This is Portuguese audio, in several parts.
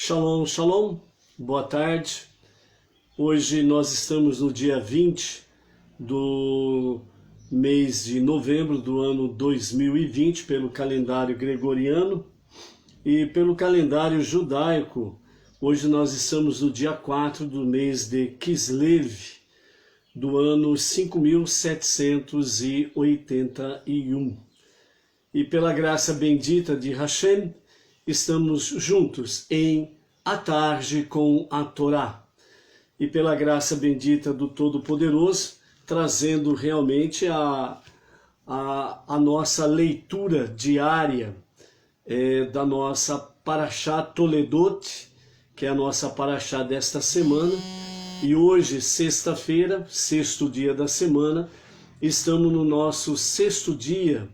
Shalom, shalom, boa tarde. Hoje nós estamos no dia 20 do mês de novembro do ano 2020, pelo calendário gregoriano, e pelo calendário judaico. Hoje nós estamos no dia 4 do mês de Kislev, do ano 5781. E pela graça bendita de Hashem, estamos juntos em A Tarde com a Torá. E pela graça bendita do Todo-Poderoso, trazendo realmente a nossa leitura diária da nossa Parashá Toledot, que é a nossa Parashá desta semana. E hoje, sexta-feira, sexto dia da semana, estamos no nosso sexto dia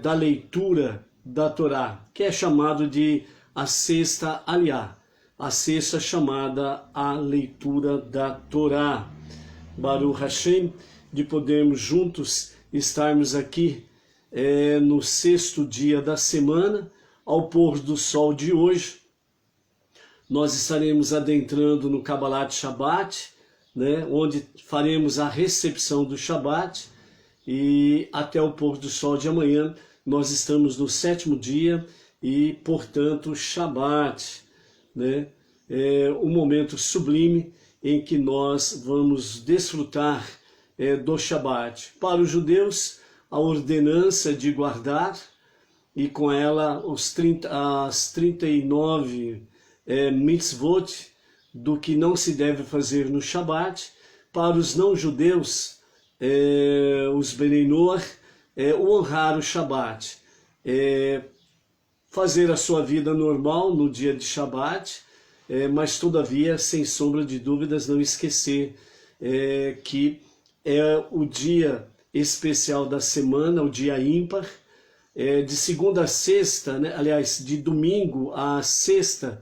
da leitura da Torá, que é chamado de a sexta aliá, a sexta chamada a leitura da Torá. Baruch Hashem, de podermos juntos estarmos aqui no sexto dia da semana, ao pôr do sol de hoje. Nós estaremos adentrando no Kabbalat Shabbat, né, onde faremos a recepção do Shabbat, e até o pôr do sol de amanhã nós estamos no sétimo dia e, portanto, Shabbat, né? É um momento sublime em que nós vamos desfrutar do Shabbat. Para os judeus, a ordenança de guardar, e com ela as 39 mitzvot do que não se deve fazer no Shabbat. Para os não-judeus, os Benei Noach, honrar o Shabbat, fazer a sua vida normal no dia de Shabbat, mas todavia, sem sombra de dúvidas, não esquecer que é o dia especial da semana, o dia ímpar, de segunda a sexta, né? Aliás, de domingo a sexta,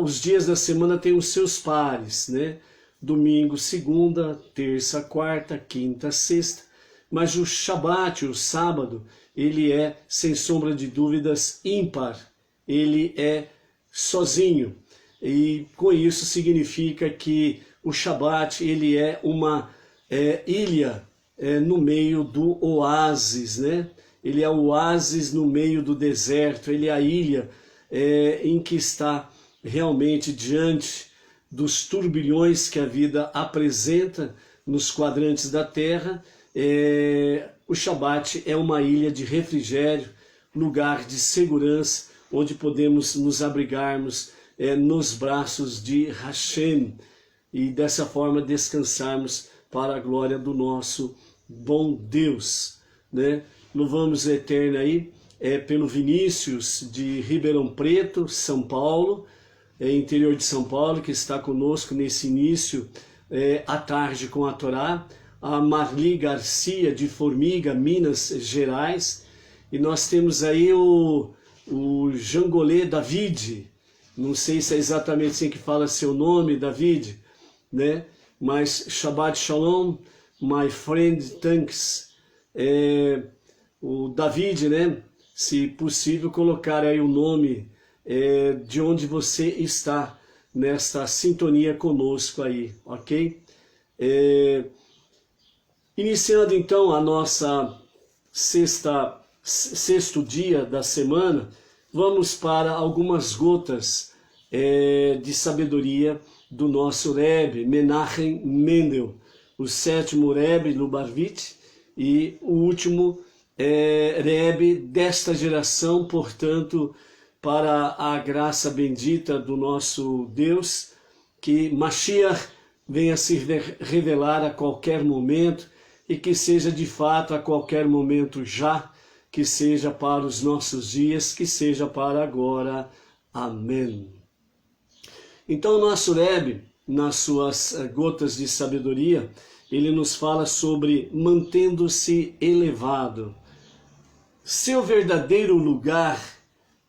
os dias da semana têm os seus pares, né? Domingo, segunda, terça, quarta, quinta, sexta. Mas o Shabat, o sábado, ele é, sem sombra de dúvidas, ímpar. Ele é sozinho. E com isso significa que o Shabat, ele é uma ilha no meio do oásis, né? Ele é o oásis no meio do deserto. Ele é a ilha em que está realmente diante dos turbilhões que a vida apresenta nos quadrantes da Terra. O Shabat é uma ilha de refrigério, lugar de segurança, onde podemos nos abrigarmos nos braços de Hashem e dessa forma descansarmos para a glória do nosso bom Deus, né? Louvamos o Eterno aí pelo Vinícius de Ribeirão Preto, São Paulo, interior de São Paulo, que está conosco nesse início à tarde com a Torá. A Marli Garcia de Formiga, Minas Gerais, e nós temos aí o Jangolê David, não sei se é exatamente assim que fala seu nome, David, né? Mas Shabbat Shalom, my friend, thanks. O David, né? Se possível, colocar aí o nome de onde você está nesta sintonia conosco aí, ok? Iniciando então a nossa sexto dia da semana, vamos para algumas gotas de sabedoria do nosso Rebbe, Menachem Mendel, o sétimo Rebbe Lubavitch e o último Rebbe desta geração, portanto, para a graça bendita do nosso Deus, que Mashiach venha se revelar a qualquer momento, e que seja de fato a qualquer momento já, que seja para os nossos dias, que seja para agora. Amém. Então, o nosso Rebbe, nas suas gotas de sabedoria, ele nos fala sobre mantendo-se elevado. Seu verdadeiro lugar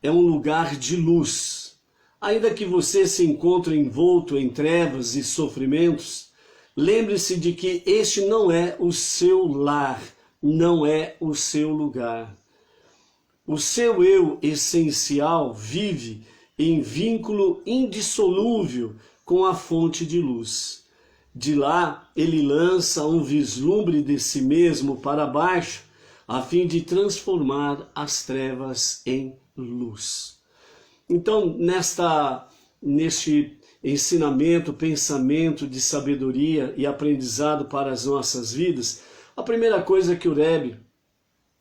é um lugar de luz. Ainda que você se encontre envolto em trevas e sofrimentos, lembre-se de que este não é o seu lar, não é o seu lugar. O seu eu essencial vive em vínculo indissolúvel com a fonte de luz. De lá, ele lança um vislumbre de si mesmo para baixo, a fim de transformar as trevas em luz. Então, neste ensinamento, pensamento de sabedoria e aprendizado para as nossas vidas, a primeira coisa que o Rebbe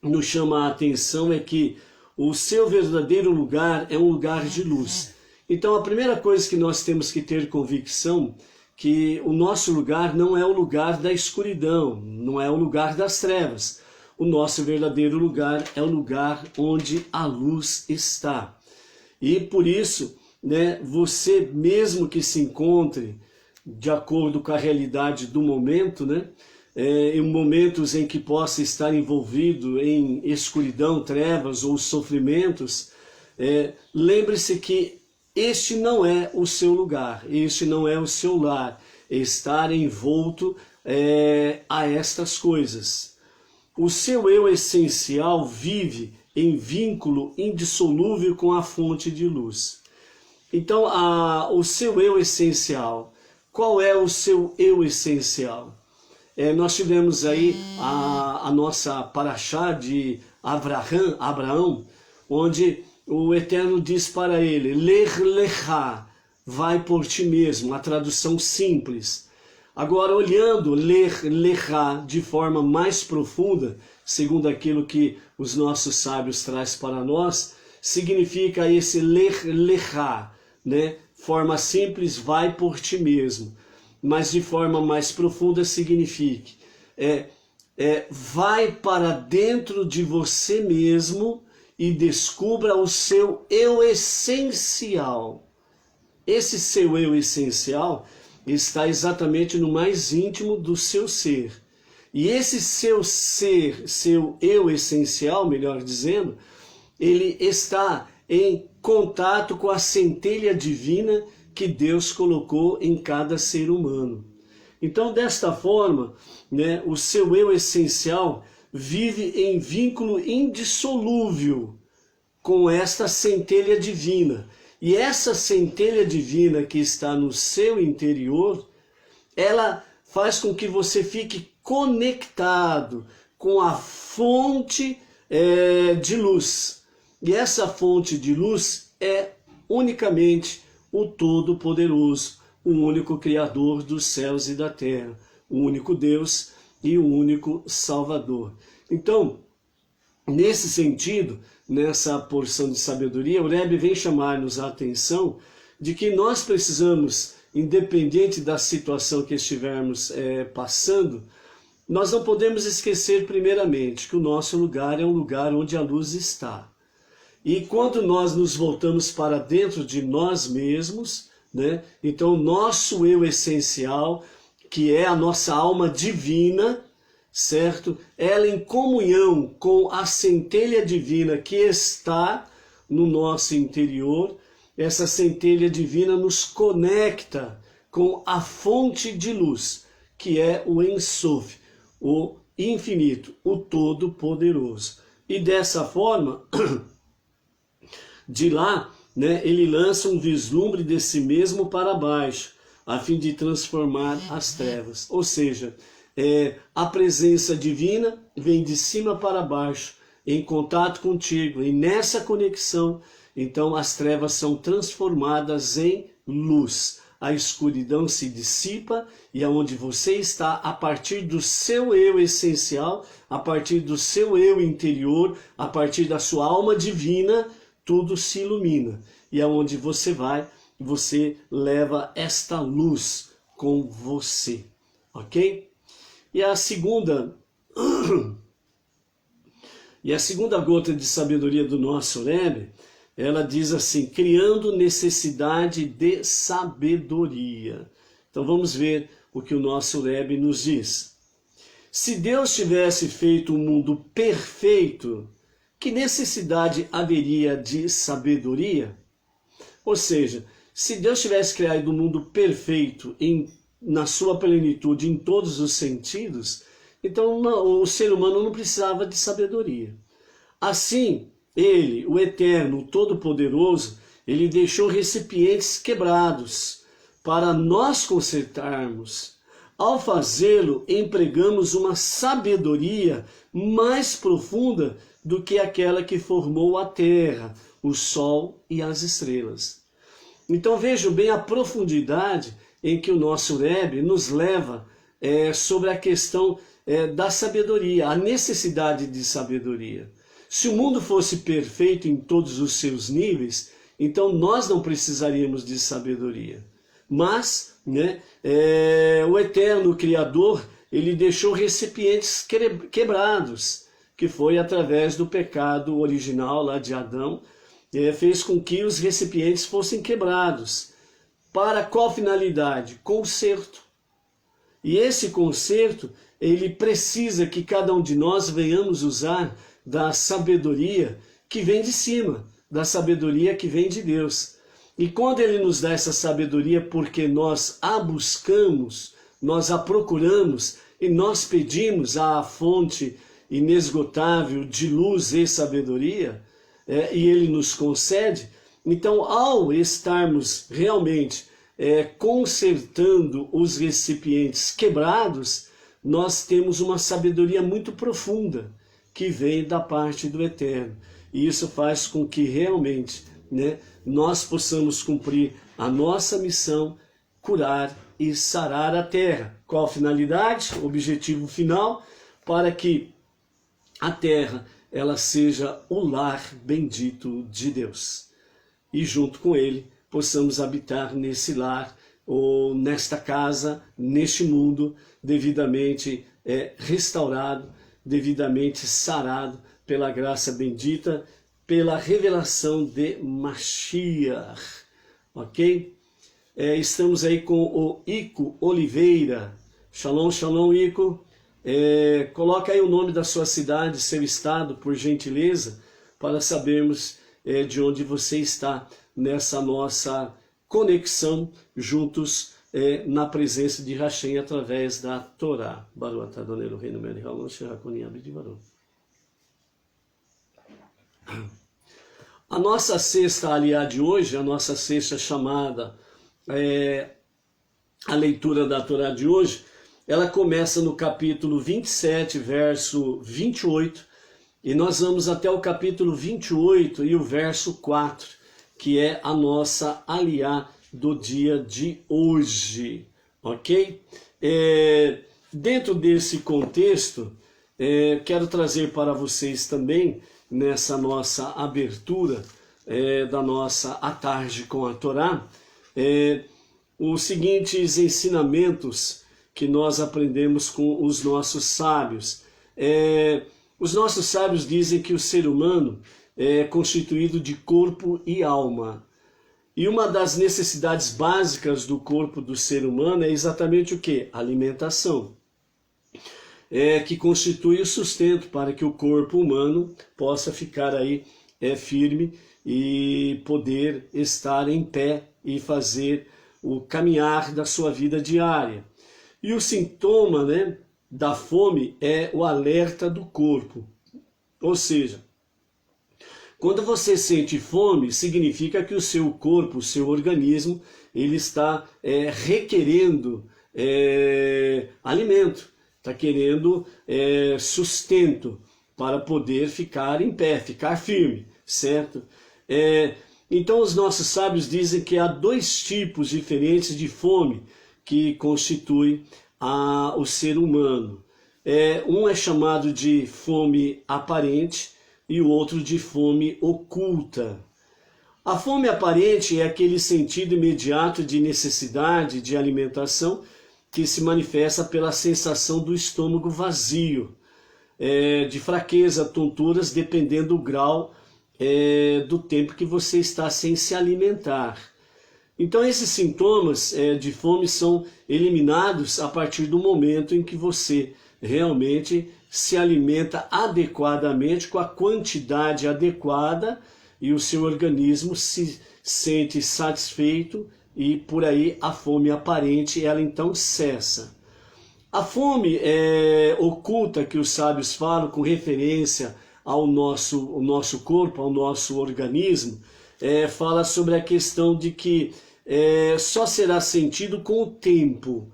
nos chama a atenção é que o seu verdadeiro lugar é um lugar de luz. Então, a primeira coisa que nós temos que ter convicção que o nosso lugar não é o lugar da escuridão, não é o lugar das trevas. O nosso verdadeiro lugar é o lugar onde a luz está. E por isso, né, você mesmo que se encontre de acordo com a realidade do momento, né, em momentos em que possa estar envolvido em escuridão, trevas ou sofrimentos, lembre-se que este não é o seu lugar, este não é o seu lar, estar envolto a estas coisas. O seu eu essencial vive em vínculo indissolúvel com a fonte de luz. Então, o seu eu essencial, qual é o seu eu essencial? Nós tivemos aí a nossa paraxá de Abraão, onde o Eterno diz para ele, Lech Lechá, vai por ti mesmo, a tradução simples. Agora, olhando Lech Lechá de forma mais profunda, segundo aquilo que os nossos sábios trazem para nós, significa esse Lech Lechá, né? Forma simples, vai por ti mesmo. Mas de forma mais profunda significa, vai para dentro de você mesmo e descubra o seu eu essencial. Esse seu eu essencial está exatamente no mais íntimo do seu ser. E esse seu ser, seu eu essencial, melhor dizendo, ele está em contato com a centelha divina que Deus colocou em cada ser humano. Então, desta forma, né, o seu eu essencial vive em vínculo indissolúvel com esta centelha divina. E essa centelha divina que está no seu interior, ela faz com que você fique conectado com a fonte de luz. E essa fonte de luz é unicamente o Todo-Poderoso, o único Criador dos céus e da terra, o único Deus e o único Salvador. Então, nesse sentido, nessa porção de sabedoria, o Rebbe vem chamar-nos a atenção de que nós precisamos, independente da situação que estivermos passando, nós não podemos esquecer primeiramente que o nosso lugar é um lugar onde a luz está. E quando nós nos voltamos para dentro de nós mesmos, né, então o nosso eu essencial, que é a nossa alma divina, certo? Ela em comunhão com a centelha divina que está no nosso interior, essa centelha divina nos conecta com a fonte de luz, que é o Ein Sof, o infinito, o Todo-Poderoso. E dessa forma, de lá, né, ele lança um vislumbre de si mesmo para baixo, a fim de transformar as trevas. Ou seja, a presença divina vem de cima para baixo, em contato contigo, e nessa conexão, então as trevas são transformadas em luz. A escuridão se dissipa e aonde você está, a partir do seu eu essencial, a partir do seu eu interior, a partir da sua alma divina, tudo se ilumina. E aonde você vai, você leva esta luz com você. Ok? E a segunda gota de sabedoria do nosso Rebbe, ela diz assim, criando necessidade de sabedoria. Então vamos ver o que o nosso Rebbe nos diz. Se Deus tivesse feito um mundo perfeito, que necessidade haveria de sabedoria? Ou seja, se Deus tivesse criado um mundo perfeito na sua plenitude, em todos os sentidos, então o ser humano não precisava de sabedoria. Assim, ele, o Eterno, o Todo-Poderoso, ele deixou recipientes quebrados para nós consertarmos. Ao fazê-lo, empregamos uma sabedoria mais profunda do que aquela que formou a terra, o sol e as estrelas. Então vejam bem a profundidade em que o nosso Rebbe nos leva sobre a questão da sabedoria, a necessidade de sabedoria. Se o mundo fosse perfeito em todos os seus níveis, então nós não precisaríamos de sabedoria. Mas o eterno Criador, ele deixou recipientes quebrados, que foi através do pecado original lá de Adão, fez com que os recipientes fossem quebrados. Para qual finalidade? Conserto. E esse conserto, ele precisa que cada um de nós venhamos usar da sabedoria que vem de cima, da sabedoria que vem de Deus. E quando ele nos dá essa sabedoria, porque nós a buscamos, nós a procuramos e nós pedimos à fonte inesgotável de luz e sabedoria, e ele nos concede, então ao estarmos realmente consertando os recipientes quebrados, nós temos uma sabedoria muito profunda que vem da parte do Eterno. E isso faz com que realmente nós possamos cumprir a nossa missão, curar e sarar a terra. Qual a finalidade? O objetivo final, para que a terra ela seja o lar bendito de Deus. E junto com ele possamos habitar nesse lar, ou nesta casa, neste mundo, devidamente restaurado, devidamente sarado pela graça bendita, pela revelação de Mashiach. Ok? Estamos aí com o Ico Oliveira. Shalom, shalom, Ico. Coloca aí o nome da sua cidade, seu estado, por gentileza, para sabermos de onde você está nessa nossa conexão juntos na presença de Hashem através da Torá. Baruch Adonai Eloheinu melech haolam asher hakol yabid baruch. A nossa sexta aliá de hoje, a nossa sexta chamada, a leitura da Torá de hoje, ela começa no capítulo 27, verso 28, e nós vamos até o capítulo 28 e o verso 4, que é a nossa aliá do dia de hoje, ok? Dentro desse contexto, quero trazer para vocês também, nessa nossa abertura da nossa A Tarde com a Torá, os seguintes ensinamentos que nós aprendemos com os nossos sábios. Os nossos sábios dizem que o ser humano é constituído de corpo e alma. E uma das necessidades básicas do corpo do ser humano é exatamente o quê? Alimentação. Que constitui o sustento para que o corpo humano possa ficar aí firme e poder estar em pé e fazer o caminhar da sua vida diária. E o sintoma da fome é o alerta do corpo. Ou seja, quando você sente fome, significa que o seu corpo, o seu organismo, ele está requerendo alimento, está querendo sustento para poder ficar em pé, ficar firme, certo? Então os nossos sábios dizem que há dois tipos diferentes de fome que constitui o ser humano. Um é chamado de fome aparente e o outro de fome oculta. A fome aparente é aquele sentido imediato de necessidade de alimentação que se manifesta pela sensação do estômago vazio, de fraqueza, tonturas, dependendo do grau do tempo que você está sem se alimentar. Então esses sintomas de fome são eliminados a partir do momento em que você realmente se alimenta adequadamente, com a quantidade adequada, e o seu organismo se sente satisfeito, e por aí a fome aparente, ela então cessa. A fome oculta que os sábios falam com referência ao nosso corpo, ao nosso organismo, fala sobre a questão de que só será sentido com o tempo.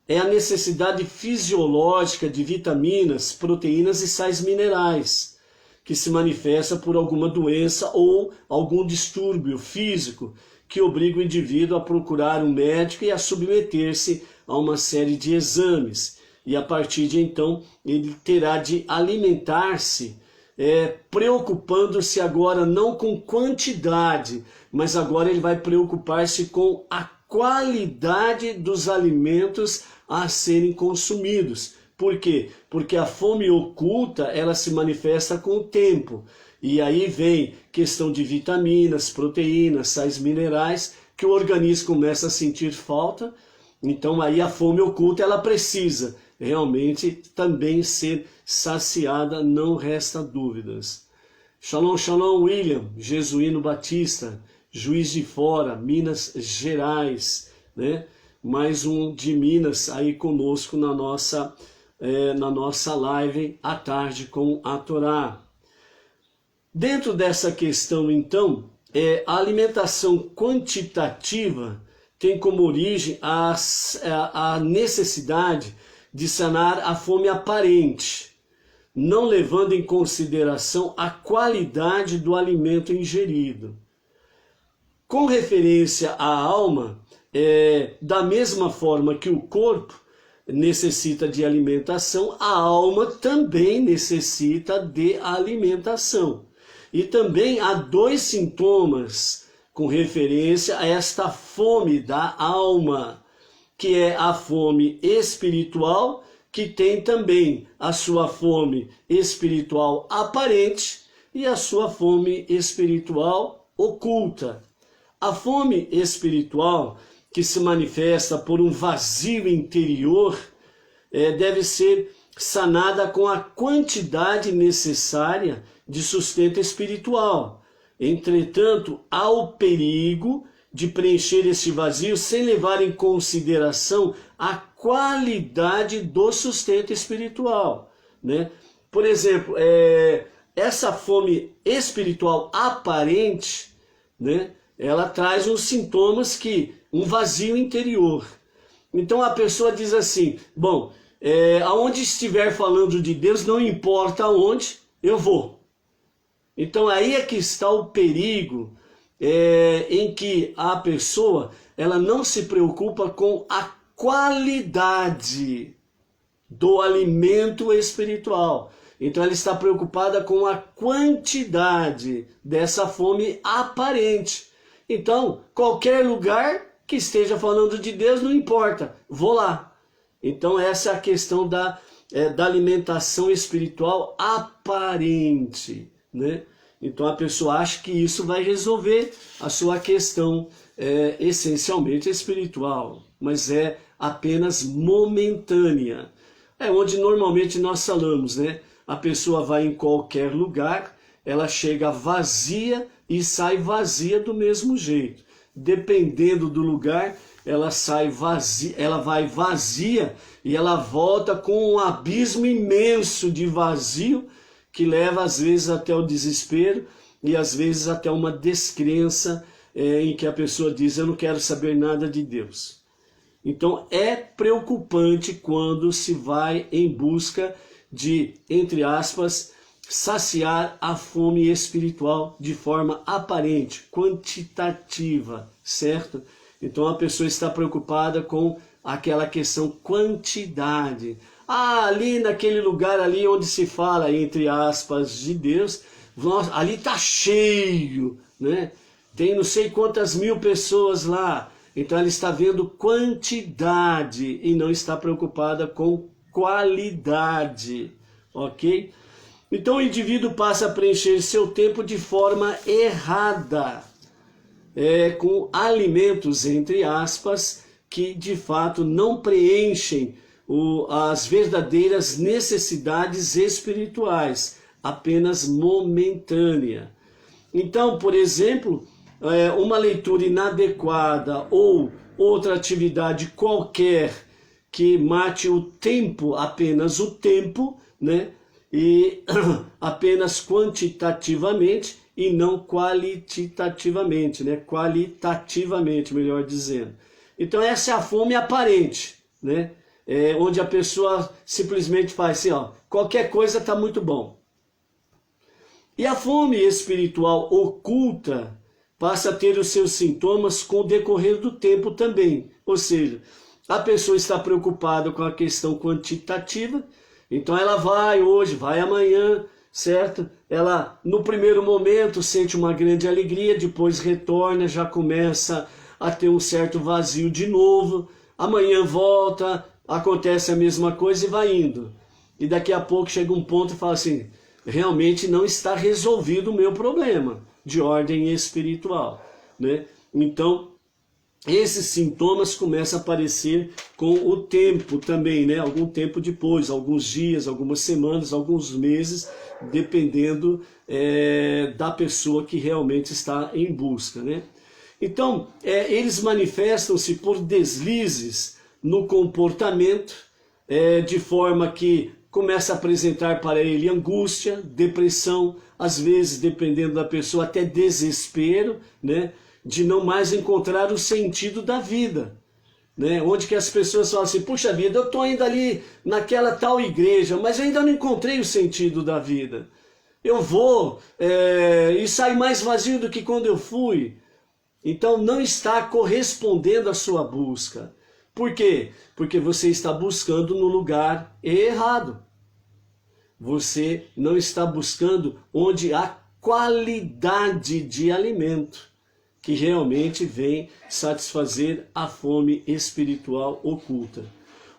É a necessidade fisiológica de vitaminas, proteínas e sais minerais, que se manifesta por alguma doença ou algum distúrbio físico que obriga o indivíduo a procurar um médico e a submeter-se a uma série de exames. E a partir de então ele terá de alimentar-se, preocupando-se agora não com quantidade, mas agora ele vai preocupar-se com a qualidade dos alimentos a serem consumidos. Por quê? Porque a fome oculta, ela se manifesta com o tempo. E aí vem questão de vitaminas, proteínas, sais minerais, que o organismo começa a sentir falta. Então aí a fome oculta, ela precisa realmente também ser saciada, não resta dúvidas. Shalom, shalom, William, Jesuíno Batista, Juiz de Fora, Minas Gerais, né? Mais um de Minas aí conosco na nossa live à tarde com a Torá. Dentro dessa questão, então, a alimentação quantitativa tem como origem a necessidade de sanar a fome aparente, não levando em consideração a qualidade do alimento ingerido. Com referência à alma, da mesma forma que o corpo necessita de alimentação, a alma também necessita de alimentação. E também há dois sintomas com referência a esta fome da alma, que é a fome espiritual, que tem também a sua fome espiritual aparente e a sua fome espiritual oculta. A fome espiritual, que se manifesta por um vazio interior, deve ser sanada com a quantidade necessária de sustento espiritual. Entretanto, há o perigo de preencher este vazio sem levar em consideração a qualidade do sustento espiritual, né? Por exemplo, essa fome espiritual aparente, né, ela traz uns sintomas um vazio interior. Então a pessoa diz assim, bom, aonde estiver falando de Deus, não importa aonde, eu vou. Então aí é que está o perigo, em que a pessoa ela não se preocupa com a qualidade do alimento espiritual. Então ela está preocupada com a quantidade dessa fome aparente. Então, qualquer lugar que esteja falando de Deus, não importa, vou lá. Então essa é a questão da alimentação espiritual aparente, né? Então a pessoa acha que isso vai resolver a sua questão essencialmente espiritual, mas é apenas momentânea. É onde normalmente nós falamos, né? A pessoa vai em qualquer lugar, ela chega vazia e sai vazia do mesmo jeito. Dependendo do lugar, ela sai vazia, ela vai vazia e ela volta com um abismo imenso de vazio que leva às vezes até o desespero e às vezes até uma descrença em que a pessoa diz, eu não quero saber nada de Deus. Então é preocupante quando se vai em busca de, entre aspas, saciar a fome espiritual de forma aparente, quantitativa, certo? Então a pessoa está preocupada com aquela questão quantidade. Ah, ali naquele lugar ali onde se fala, entre aspas, de Deus, ali está cheio, né? Tem não sei quantas mil pessoas lá. Então ela está vendo quantidade e não está preocupada com qualidade, ok? Então o indivíduo passa a preencher seu tempo de forma errada, com alimentos, entre aspas, que de fato não preenchem as verdadeiras necessidades espirituais, apenas momentânea. Então, por exemplo, uma leitura inadequada ou outra atividade qualquer que mate o tempo, apenas o tempo, né? E apenas quantitativamente, e não qualitativamente, né? Qualitativamente, melhor dizendo. Então essa é a fome aparente, né? Onde a pessoa simplesmente faz assim, ó, qualquer coisa está muito bom. E a fome espiritual oculta passa a ter os seus sintomas com o decorrer do tempo também. Ou seja, a pessoa está preocupada com a questão quantitativa, então ela vai hoje, vai amanhã, certo? Ela, no primeiro momento, sente uma grande alegria, depois retorna, já começa a ter um certo vazio de novo, amanhã volta, acontece a mesma coisa e vai indo. E daqui a pouco chega um ponto e fala assim, realmente não está resolvido o meu problema de ordem espiritual, né? Então, esses sintomas começam a aparecer com o tempo também, né? Algum tempo depois, alguns dias, algumas semanas, alguns meses, dependendo da pessoa que realmente está em busca, né? Então, eles manifestam-se por deslizes no comportamento, de forma que começa a apresentar para ele angústia, depressão, às vezes, dependendo da pessoa, até desespero, né? De não mais encontrar o sentido da vida, né? Onde que as pessoas falam assim, puxa vida, eu estou ainda ali naquela tal igreja, mas eu ainda não encontrei o sentido da vida. Eu vou e saio mais vazio do que quando eu fui. Então não está correspondendo à sua busca. Por quê? Porque você está buscando no lugar errado. Você não está buscando onde há qualidade de alimento, que realmente vem satisfazer a fome espiritual oculta.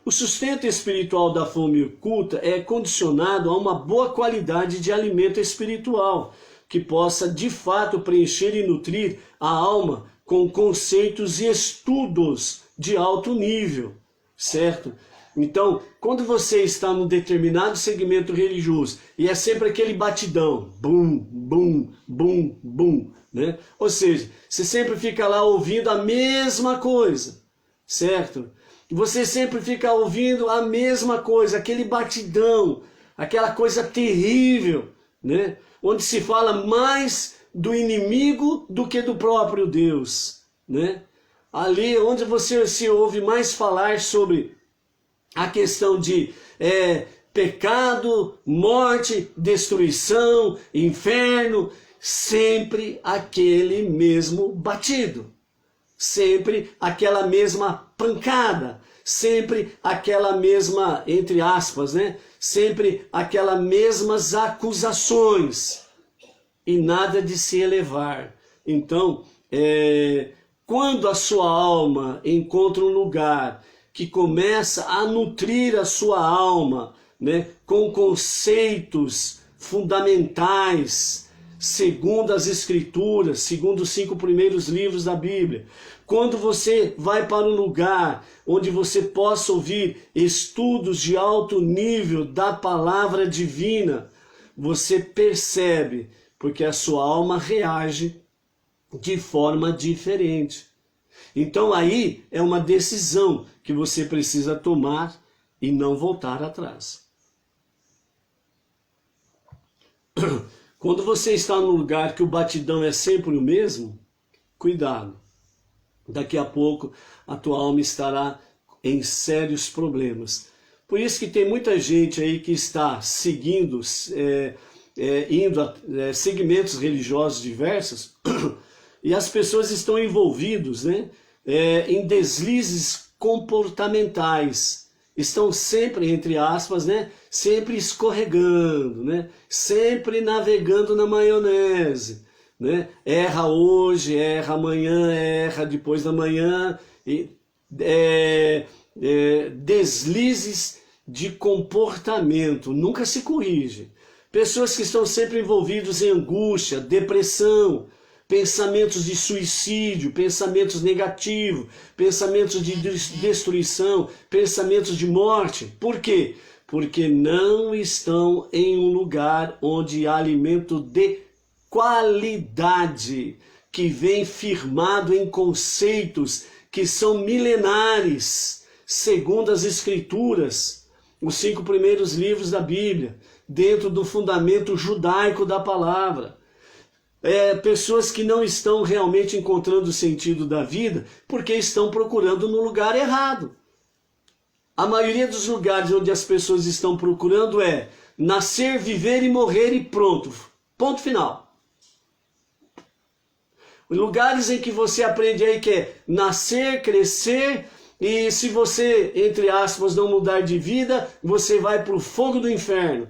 O sustento espiritual da fome oculta é condicionado a uma boa qualidade de alimento espiritual, que possa de fato preencher e nutrir a alma com conceitos e estudos de alto nível, certo? Então, quando você está num determinado segmento religioso e é sempre aquele batidão, bum, bum, bum, bum, né? Ou seja, você sempre fica lá ouvindo a mesma coisa, certo? Você sempre fica ouvindo a mesma coisa, aquele batidão, aquela coisa terrível, né? Onde se fala mais do inimigo do que do próprio Deus, né? Ali onde você se ouve mais falar sobre a questão de pecado, morte, destruição, inferno, sempre aquele mesmo batido, sempre aquela mesma pancada, sempre aquela mesma, entre aspas, né? Sempre aquelas mesmas acusações e nada de se elevar. Então, quando a sua alma encontra um lugar que começa a nutrir a sua alma, né, com conceitos fundamentais, segundo as Escrituras, segundo os 5 primeiros livros da Bíblia. Quando você vai para um lugar onde você possa ouvir estudos de alto nível da palavra divina, você percebe, porque a sua alma reage de forma diferente. Então aí é uma decisão que você precisa tomar e não voltar atrás. Quando você está num lugar que o batidão é sempre o mesmo, cuidado. Daqui a pouco a tua alma estará em sérios problemas. Por isso que tem muita gente aí que está seguindo, indo a segmentos religiosos diversos, e as pessoas estão envolvidas, né, em deslizes comportamentais. Estão sempre, entre aspas, né, sempre escorregando, né, sempre navegando na maionese, né, erra hoje, erra amanhã, erra depois da manhã, e, deslizes de comportamento, nunca se corrige. Pessoas que estão sempre envolvidas em angústia, depressão, pensamentos de suicídio, pensamentos negativos, pensamentos de destruição, pensamentos de morte. Por quê? Porque não estão em um lugar onde há alimento de qualidade, que vem firmado em conceitos que são milenares, segundo as Escrituras, os 5 primeiros livros da Bíblia, dentro do fundamento judaico da palavra. pessoas que não estão realmente encontrando o sentido da vida porque estão procurando no lugar errado. A maioria dos lugares onde as pessoas estão procurando é nascer, viver e morrer e pronto. Ponto final. Lugares em que você aprende aí que é nascer, crescer, e se você, entre aspas, não mudar de vida, você vai para o fogo do inferno.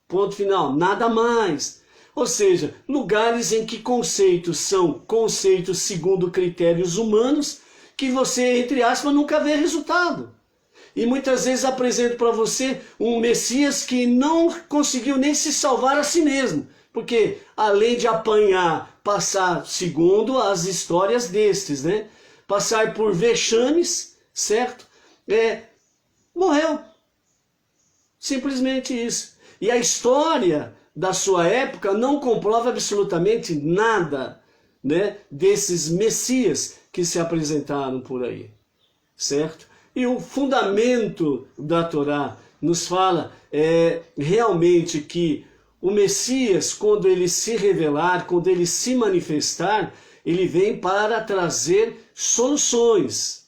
Ponto final. Nada mais. Ou seja, lugares em que conceitos são conceitos segundo critérios humanos, que você, entre aspas, nunca vê resultado. E muitas vezes apresento para você um Messias que não conseguiu nem se salvar a si mesmo. Porque além de apanhar, passar, segundo as histórias destes, né? Passar por vexames, certo? Morreu. Simplesmente isso. E a história da sua época não comprova absolutamente nada, né, desses Messias que se apresentaram por aí, certo? E o fundamento da Torá nos fala realmente que o Messias, quando ele se revelar, quando ele se manifestar, ele vem para trazer soluções.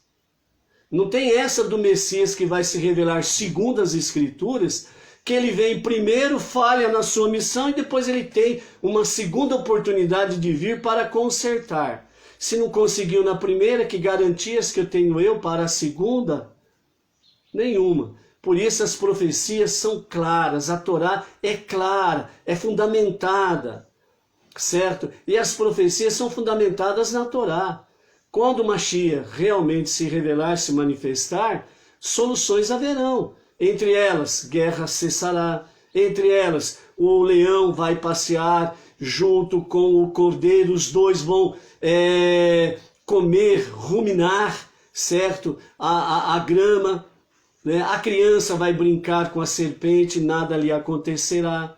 Não tem essa do Messias que vai se revelar segundo as Escrituras, que ele vem primeiro, falha na sua missão e depois ele tem uma segunda oportunidade de vir para consertar. Se não conseguiu na primeira, que garantias que eu tenho eu para a segunda? Nenhuma. Por isso as profecias são claras, a Torá é clara, é fundamentada, certo? E as profecias são fundamentadas na Torá. Quando o Mashiach realmente se revelar, se manifestar, soluções haverão. Entre elas, guerra cessará. Entre elas, o leão vai passear junto com o cordeiro, os dois vão comer, ruminar, certo? A grama. A criança vai brincar com a serpente, nada lhe acontecerá.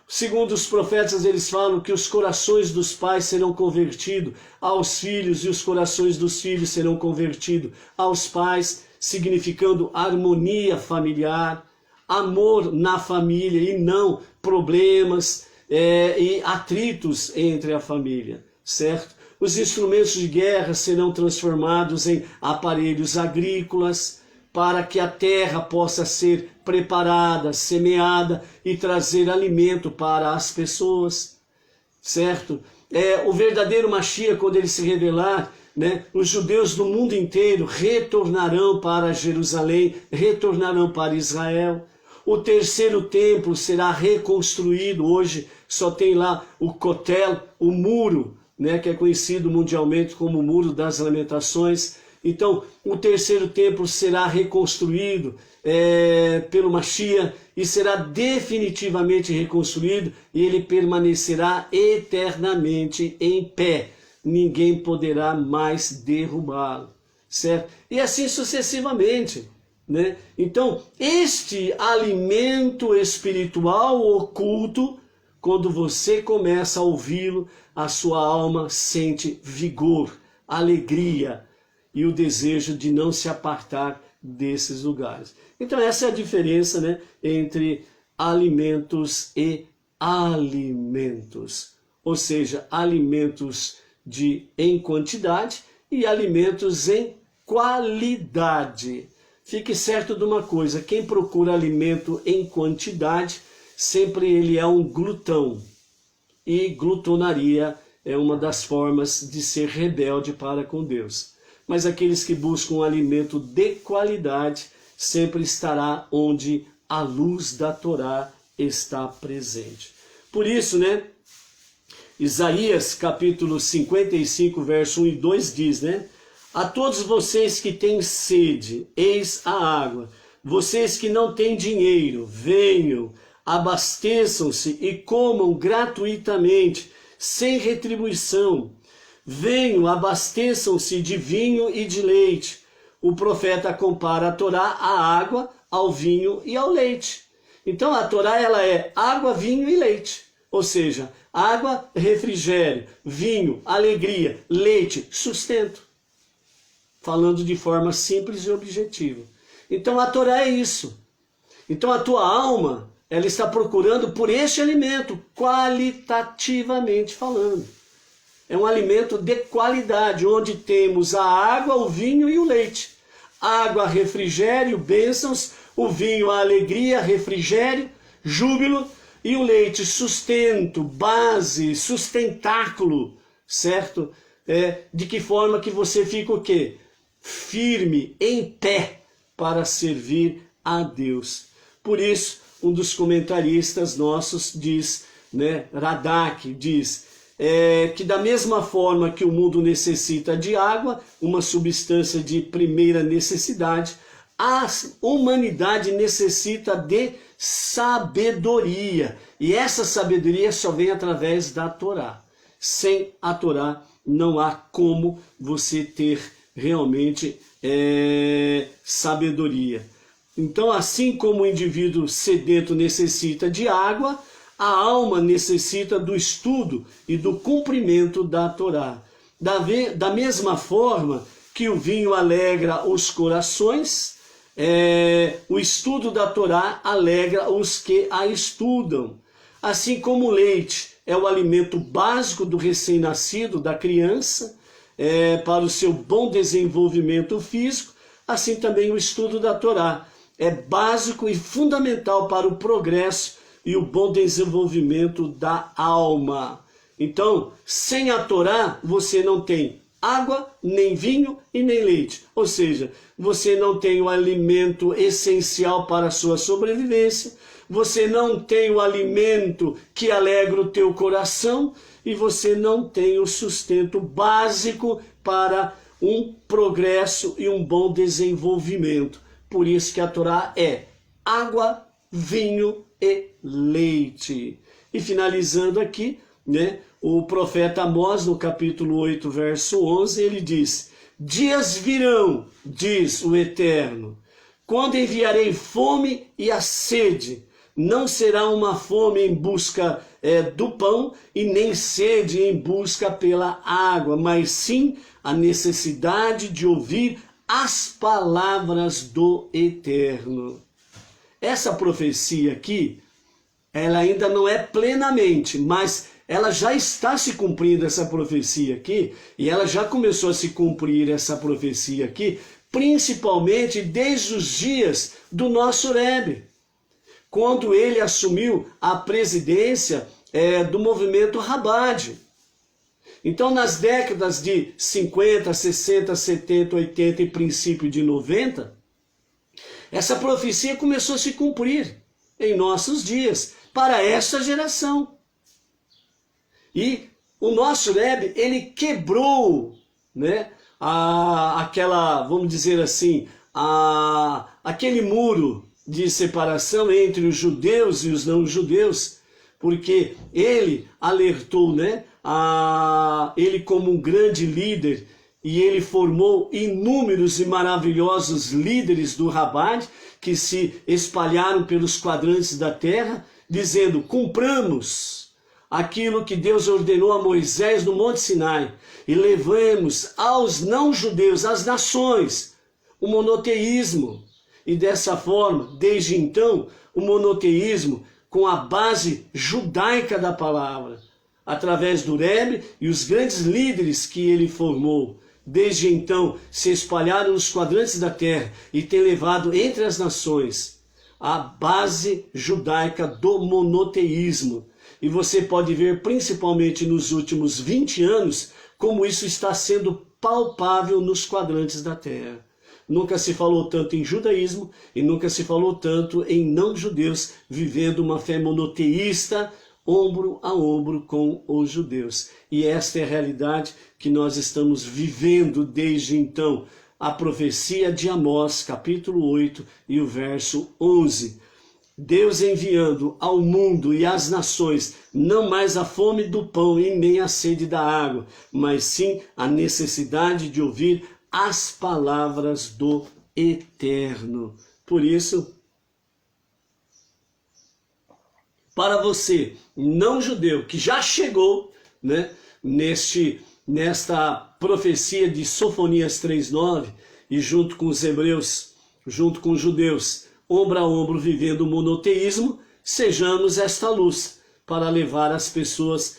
Segundo os profetas, eles falam que os corações dos pais serão convertidos aos filhos e os corações dos filhos serão convertidos aos pais, significando harmonia familiar, amor na família e não problemas e atritos entre a família, certo? Os instrumentos de guerra serão transformados em aparelhos agrícolas, para que a terra possa ser preparada, semeada e trazer alimento para as pessoas, certo? O verdadeiro Mashiach, quando ele se revelar, né, os judeus do mundo inteiro retornarão para Jerusalém, retornarão para Israel. O terceiro templo será reconstruído. Hoje só tem lá o Kotel, o muro, né, que é conhecido mundialmente como o Muro das Lamentações. Então, o terceiro templo será reconstruído pelo Mashiach e será definitivamente reconstruído e ele permanecerá eternamente em pé. Ninguém poderá mais derrubá-lo, certo? E assim sucessivamente, né? Então, este alimento espiritual oculto, quando você começa a ouvi-lo, a sua alma sente vigor, alegria, e o desejo de não se apartar desses lugares. Então essa é a diferença, né, entre alimentos e alimentos. Ou seja, alimentos em quantidade e alimentos em qualidade. Fique certo de uma coisa, quem procura alimento em quantidade, sempre ele é um glutão. E glutonaria é uma das formas de ser rebelde para com Deus. Mas aqueles que buscam um alimento de qualidade sempre estará onde a luz da Torá está presente. Por isso, né, Isaías capítulo 55, verso 1 e 2 diz, né, a todos vocês que têm sede, eis a água. Vocês que não têm dinheiro, venham, abasteçam-se e comam gratuitamente, sem retribuição. Venham, abasteçam-se de vinho e de leite. O profeta compara a Torá à água, ao vinho e ao leite. Então a Torá ela é água, vinho e leite. Ou seja, água, refrigério, vinho, alegria, leite, sustento. Falando de forma simples e objetiva. Então a Torá é isso. Então a tua alma, ela está procurando por este alimento, qualitativamente falando. É um alimento de qualidade, onde temos a água, o vinho e o leite. Água, refrigério, bênçãos, o vinho, a alegria, refrigério, júbilo, e o leite, sustento, base, sustentáculo, certo? De que forma que você fica o quê? Firme, em pé, para servir a Deus. Por isso, um dos comentaristas nossos diz, Radak, diz, que da mesma forma que o mundo necessita de água, uma substância de primeira necessidade, a humanidade necessita de sabedoria. E essa sabedoria só vem através da Torá. Sem a Torá não há como você ter realmente sabedoria. Então, assim como o indivíduo sedento necessita de água, a alma necessita do estudo e do cumprimento da Torá. Da mesma forma que o vinho alegra os corações, o estudo da Torá alegra os que a estudam. Assim como o leite é o alimento básico do recém-nascido, da criança, para o seu bom desenvolvimento físico, assim também o estudo da Torá é básico e fundamental para o progresso e o bom desenvolvimento da alma. Então, sem a Torá, você não tem água, nem vinho e nem leite. Ou seja, você não tem o alimento essencial para a sua sobrevivência, você não tem o alimento que alegra o teu coração e você não tem o sustento básico para um progresso e um bom desenvolvimento. Por isso que a Torá é água, vinho e leite. E finalizando aqui, o profeta Amós, no capítulo 8, verso 11, ele diz: dias virão, diz o Eterno, quando enviarei fome e a sede. Não será uma fome em busca do pão e nem sede em busca pela água, mas sim a necessidade de ouvir as palavras do Eterno. Essa profecia aqui, ela ainda não é plenamente, mas ela já está se cumprindo, essa profecia aqui, e ela já começou a se cumprir, essa profecia aqui, principalmente desde os dias do nosso Rebbe, quando ele assumiu a presidência do movimento Rabad. Então, nas décadas de 50, 60, 70, 80 e princípio de 90, essa profecia começou a se cumprir em nossos dias, para essa geração. E o nosso Rebbe, ele quebrou, vamos dizer assim, aquele muro de separação entre os judeus e os não-judeus, porque ele alertou, ele como um grande líder, e ele formou inúmeros e maravilhosos líderes do Rabad, que se espalharam pelos quadrantes da terra, dizendo: cumpramos aquilo que Deus ordenou a Moisés no Monte Sinai, e levemos aos não-judeus, às nações, o monoteísmo. E dessa forma, desde então, o monoteísmo, com a base judaica da palavra, através do Rebbe e os grandes líderes que ele formou, desde então se espalharam nos quadrantes da terra e têm levado entre as nações a base judaica do monoteísmo. E você pode ver, principalmente nos últimos 20 anos, como isso está sendo palpável nos quadrantes da terra. Nunca se falou tanto em judaísmo e nunca se falou tanto em não-judeus vivendo uma fé monoteísta, ombro a ombro com os judeus. E esta é a realidade que nós estamos vivendo desde então. A profecia de Amós, capítulo 8 e o verso 11. Deus enviando ao mundo e às nações não mais a fome do pão e nem a sede da água, mas sim a necessidade de ouvir as palavras do Eterno. Por isso, para você, não judeu, que já chegou, nesta profecia de Sofonias 3:9, e junto com os hebreus, junto com os judeus, ombro a ombro vivendo o monoteísmo, sejamos esta luz para levar às pessoas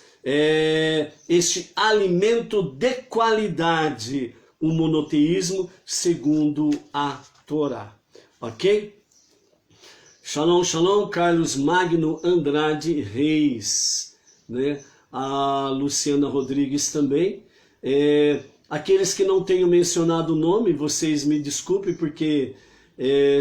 este alimento de qualidade, o monoteísmo segundo a Torá. Ok? Shalom, shalom, Carlos Magno Andrade Reis, né? A Luciana Rodrigues também. Aqueles que não tenho mencionado o nome, vocês me desculpem, porque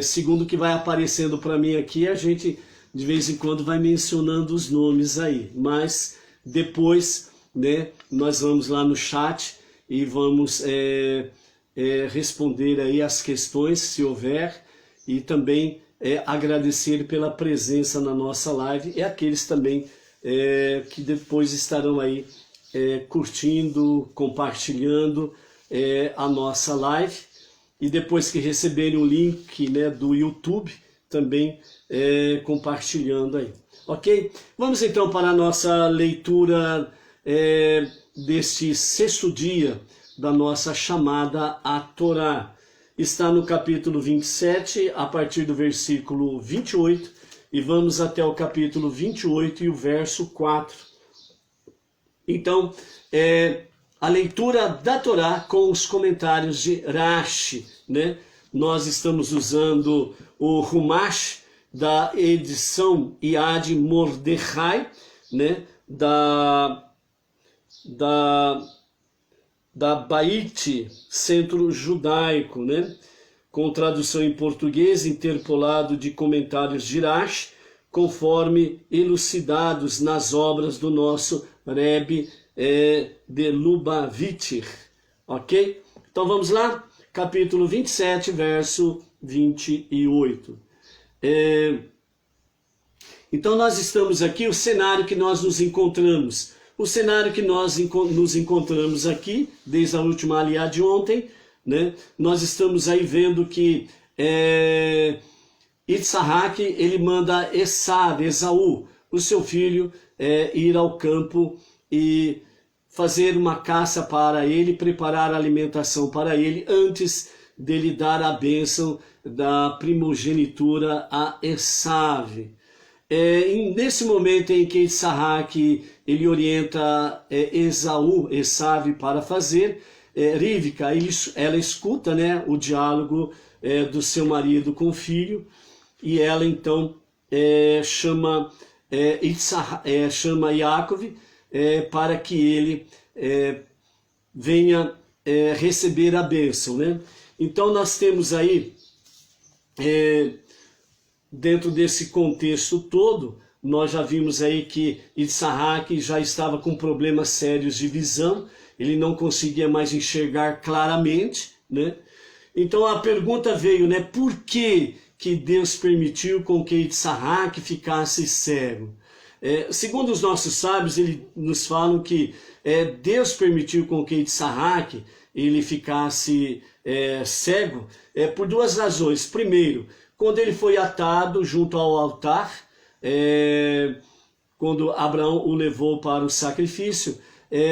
segundo o que vai aparecendo para mim aqui, a gente de vez em quando vai mencionando os nomes aí, mas depois, né, nós vamos lá no chat e vamos responder aí as questões, se houver, e também agradecer pela presença na nossa live, e aqueles também que depois estarão aí curtindo, compartilhando a nossa live, e depois que receberem o link, né, do YouTube, também compartilhando aí. Ok? Vamos então para a nossa leitura deste sexto dia da nossa chamada à Torá. Está no capítulo 27, a partir do versículo 28, e vamos até o capítulo 28 e o verso 4. Então, a leitura da Torá com os comentários de Rashi, né? Nós estamos usando o Humash da edição Yad Mordechai, né? da Bait, Centro Judaico, né? Com tradução em português, interpolado de comentários de Rashi, conforme elucidados nas obras do nosso Rebbe de Lubavitcher. Ok? Então vamos lá? Capítulo 27, verso 28. Então nós estamos aqui, o cenário que nós nos encontramos. O cenário que nós nos encontramos aqui, desde a última aliá de ontem, né? Nós estamos aí vendo que Yitzhak, ele manda Esaú, o seu filho, ir ao campo e fazer uma caça para ele, preparar a alimentação para ele, antes dele dar a bênção da primogenitura a Esav. Nesse momento em que Yitzhak, ele orienta Esav para fazer, Rivka, ela escuta, né, o diálogo do seu marido com o filho, e ela então chama Yaakov para que ele venha receber a bênção, né? Então nós temos aí, dentro desse contexto todo, nós já vimos aí que Yitzhak já estava com problemas sérios de visão, ele não conseguia mais enxergar claramente, né? Então a pergunta veio, né? Por que Deus permitiu com que Yitzhak ficasse cego? Segundo os nossos sábios, eles nos falam que Deus permitiu com que Yitzhak ele ficasse cego por duas razões. Primeiro, quando ele foi atado junto ao altar, quando Abraão o levou para o sacrifício,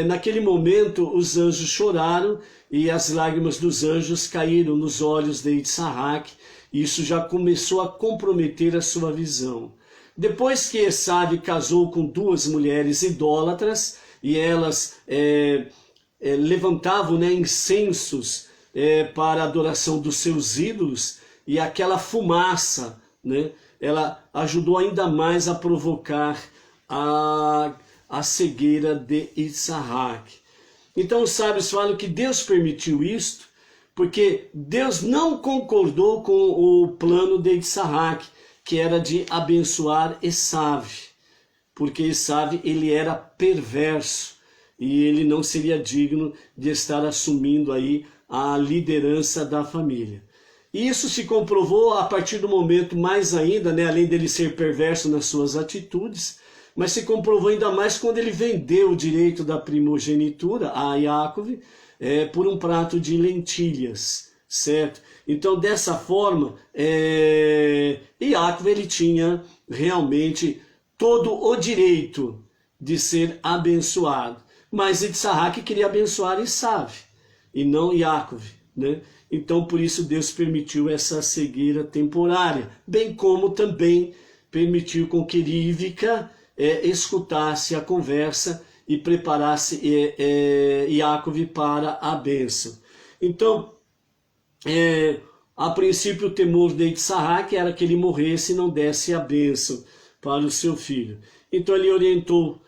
naquele momento os anjos choraram e as lágrimas dos anjos caíram nos olhos de Yitzhak. Isso já começou a comprometer a sua visão. Depois que Esav casou com duas mulheres idólatras, e elas levantavam, né, incensos para a adoração dos seus ídolos, e aquela fumaça, né, ela ajudou ainda mais a provocar a cegueira de Yitzhak. Então os sábios falam que Deus permitiu isto, porque Deus não concordou com o plano de Yitzhak, que era de abençoar Esav, porque Esav ele era perverso e ele não seria digno de estar assumindo aí a liderança da família. E isso se comprovou a partir do momento mais ainda, né, além dele ser perverso nas suas atitudes, mas se comprovou ainda mais quando ele vendeu o direito da primogenitura a Yaakov por um prato de lentilhas, certo? Então, dessa forma, Yaakov ele tinha realmente todo o direito de ser abençoado, mas Yitzhak queria abençoar Esav e não Yaakov, né? Então, por isso Deus permitiu essa cegueira temporária, bem como também permitiu com que Rivka escutasse a conversa e preparasse Yaakov para a bênção. Então, a princípio o temor de Yitzhak era que ele morresse e não desse a bênção para o seu filho. Então ele orientou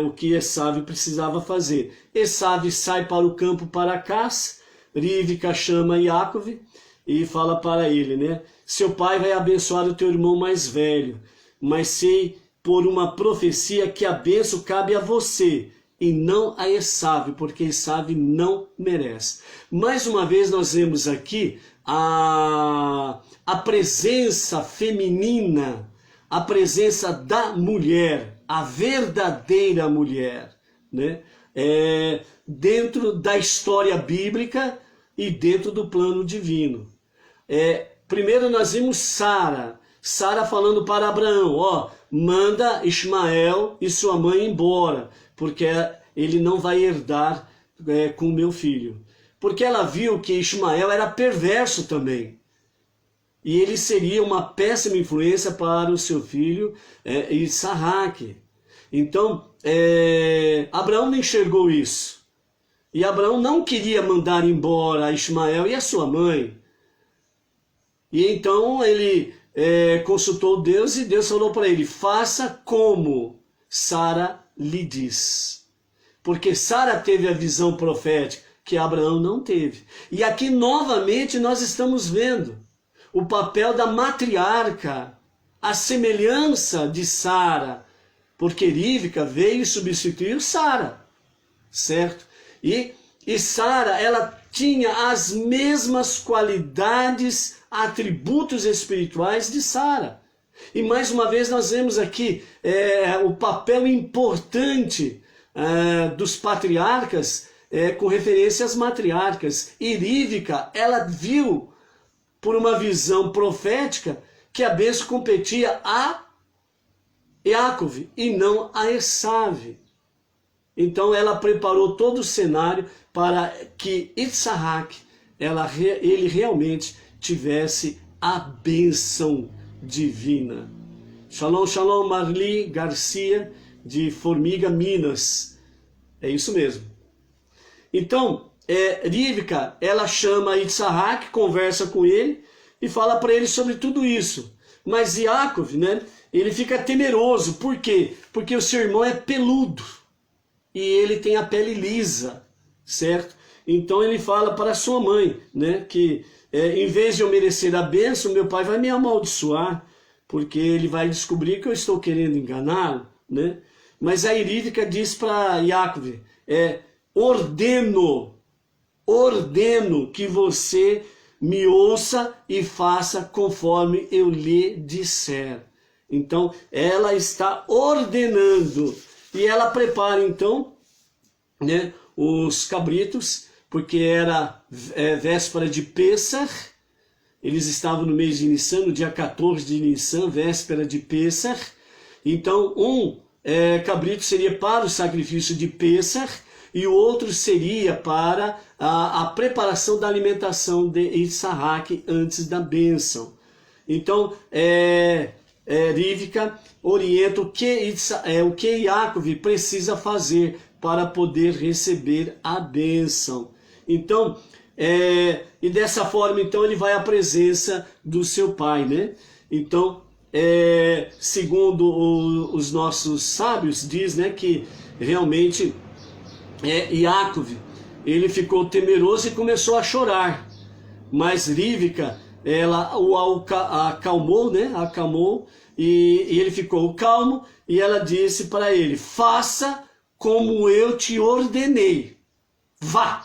o que Esav precisava fazer. Esav sai para o campo para a caça, Rivka chama Yaakov e fala para ele, né? Seu pai vai abençoar o teu irmão mais velho, mas sei por uma profecia que a bênção cabe a você e não a Esav, porque Esav não merece. Mais uma vez nós vemos aqui a presença feminina, a presença da mulher, a verdadeira mulher, né? Dentro da história bíblica e dentro do plano divino. Primeiro nós vimos Sara falando para Abraão, manda Ismael e sua mãe embora, porque ele não vai herdar com o meu filho. Porque ela viu que Ismael era perverso também. E ele seria uma péssima influência para o seu filho Isaac. Então, Abraão não enxergou isso. E Abraão não queria mandar embora Ismael e a sua mãe. E então ele consultou Deus e Deus falou para ele, faça como Sara lhe diz. Porque Sara teve a visão profética que Abraão não teve. E aqui novamente nós estamos vendo o papel da matriarca, a semelhança de Sara, porque Rivka veio substituir Sara, certo? E Sara, ela tinha as mesmas qualidades, atributos espirituais de Sara. E mais uma vez nós vemos aqui o papel importante dos patriarcas com referência às matriarcas. E Rivka, ela viu por uma visão profética que a bênção competia a Yaakov e não a Esav. Então ela preparou todo o cenário para que Yitzhak, ele realmente tivesse a bênção divina. Shalom, shalom, Marli Garcia, de Formiga, Minas. É isso mesmo. Então, Rivka, ela chama Yitzhak, conversa com ele e fala para ele sobre tudo isso. Mas Yaakov, né, ele fica temeroso. Por quê? Porque o seu irmão é peludo e ele tem a pele lisa, certo? Então ele fala para sua mãe, né, que em vez de eu merecer a bênção, meu pai vai me amaldiçoar, porque ele vai descobrir que eu estou querendo enganá-lo, né? Mas a Rivka diz para Yaakov, ordeno que você me ouça e faça conforme eu lhe disser. Então, ela está ordenando. E ela prepara, então, né, os cabritos, porque era véspera de Pêssar. Eles estavam no mês de Nissan, no dia 14 de Nissan, véspera de Pêssar. Então, cabrito seria para o sacrifício de Pêssar, e o outro seria para a preparação da alimentação de Yitzhak antes da bênção. Então, Rivka orienta o que Yaakov precisa fazer para poder receber a bênção. Então, e dessa forma, então, ele vai à presença do seu pai, né? Então, segundo os nossos sábios, diz, né, que realmente Yaakov, ele ficou temeroso e começou a chorar. Mas Rivka, ela o acalmou, né? Acalmou, e ele ficou calmo, e ela disse para ele, faça como eu te ordenei, vá.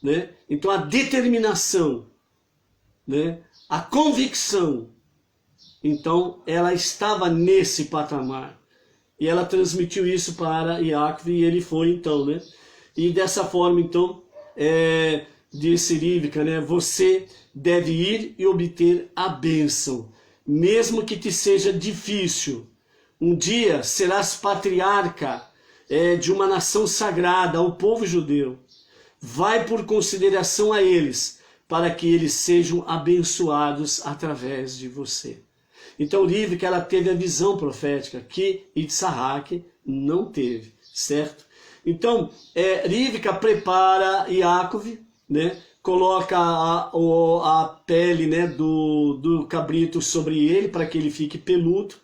Né? Então a determinação, né? A convicção, então ela estava nesse patamar. E ela transmitiu isso para Yaakov e ele foi então, né? E dessa forma, então, disse Rivka, né? Você deve ir e obter a bênção, mesmo que te seja difícil. Um dia serás patriarca de uma nação sagrada, ao povo judeu. Vai por consideração a eles, para que eles sejam abençoados através de você. Então Rivka, ela teve a visão profética que Yitzhak não teve, certo? Então Rivka prepara Yaakov, né? Coloca a pele, né, do cabrito sobre ele para que ele fique peludo,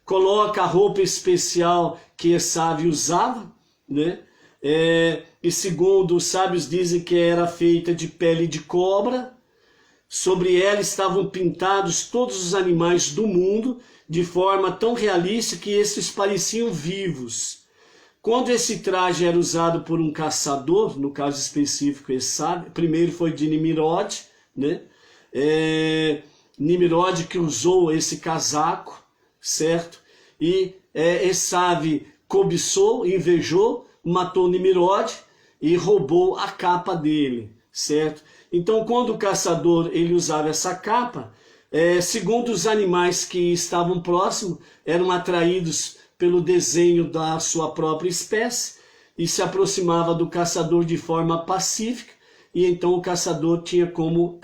coloca a roupa especial que Esav usava, né? E segundo os sábios dizem que era feita de pele de cobra. Sobre ela estavam pintados todos os animais do mundo de forma tão realista que estes pareciam vivos. Quando esse traje era usado por um caçador, no caso específico Esav, primeiro foi de Nimrod, né? Nimrod que usou esse casaco, certo? E Esav cobiçou, invejou, matou Nimrod e roubou a capa dele, certo? Então, quando o caçador ele usava essa capa, segundo os animais que estavam próximos, eram atraídos pelo desenho da sua própria espécie e se aproximava do caçador de forma pacífica, e então o caçador tinha como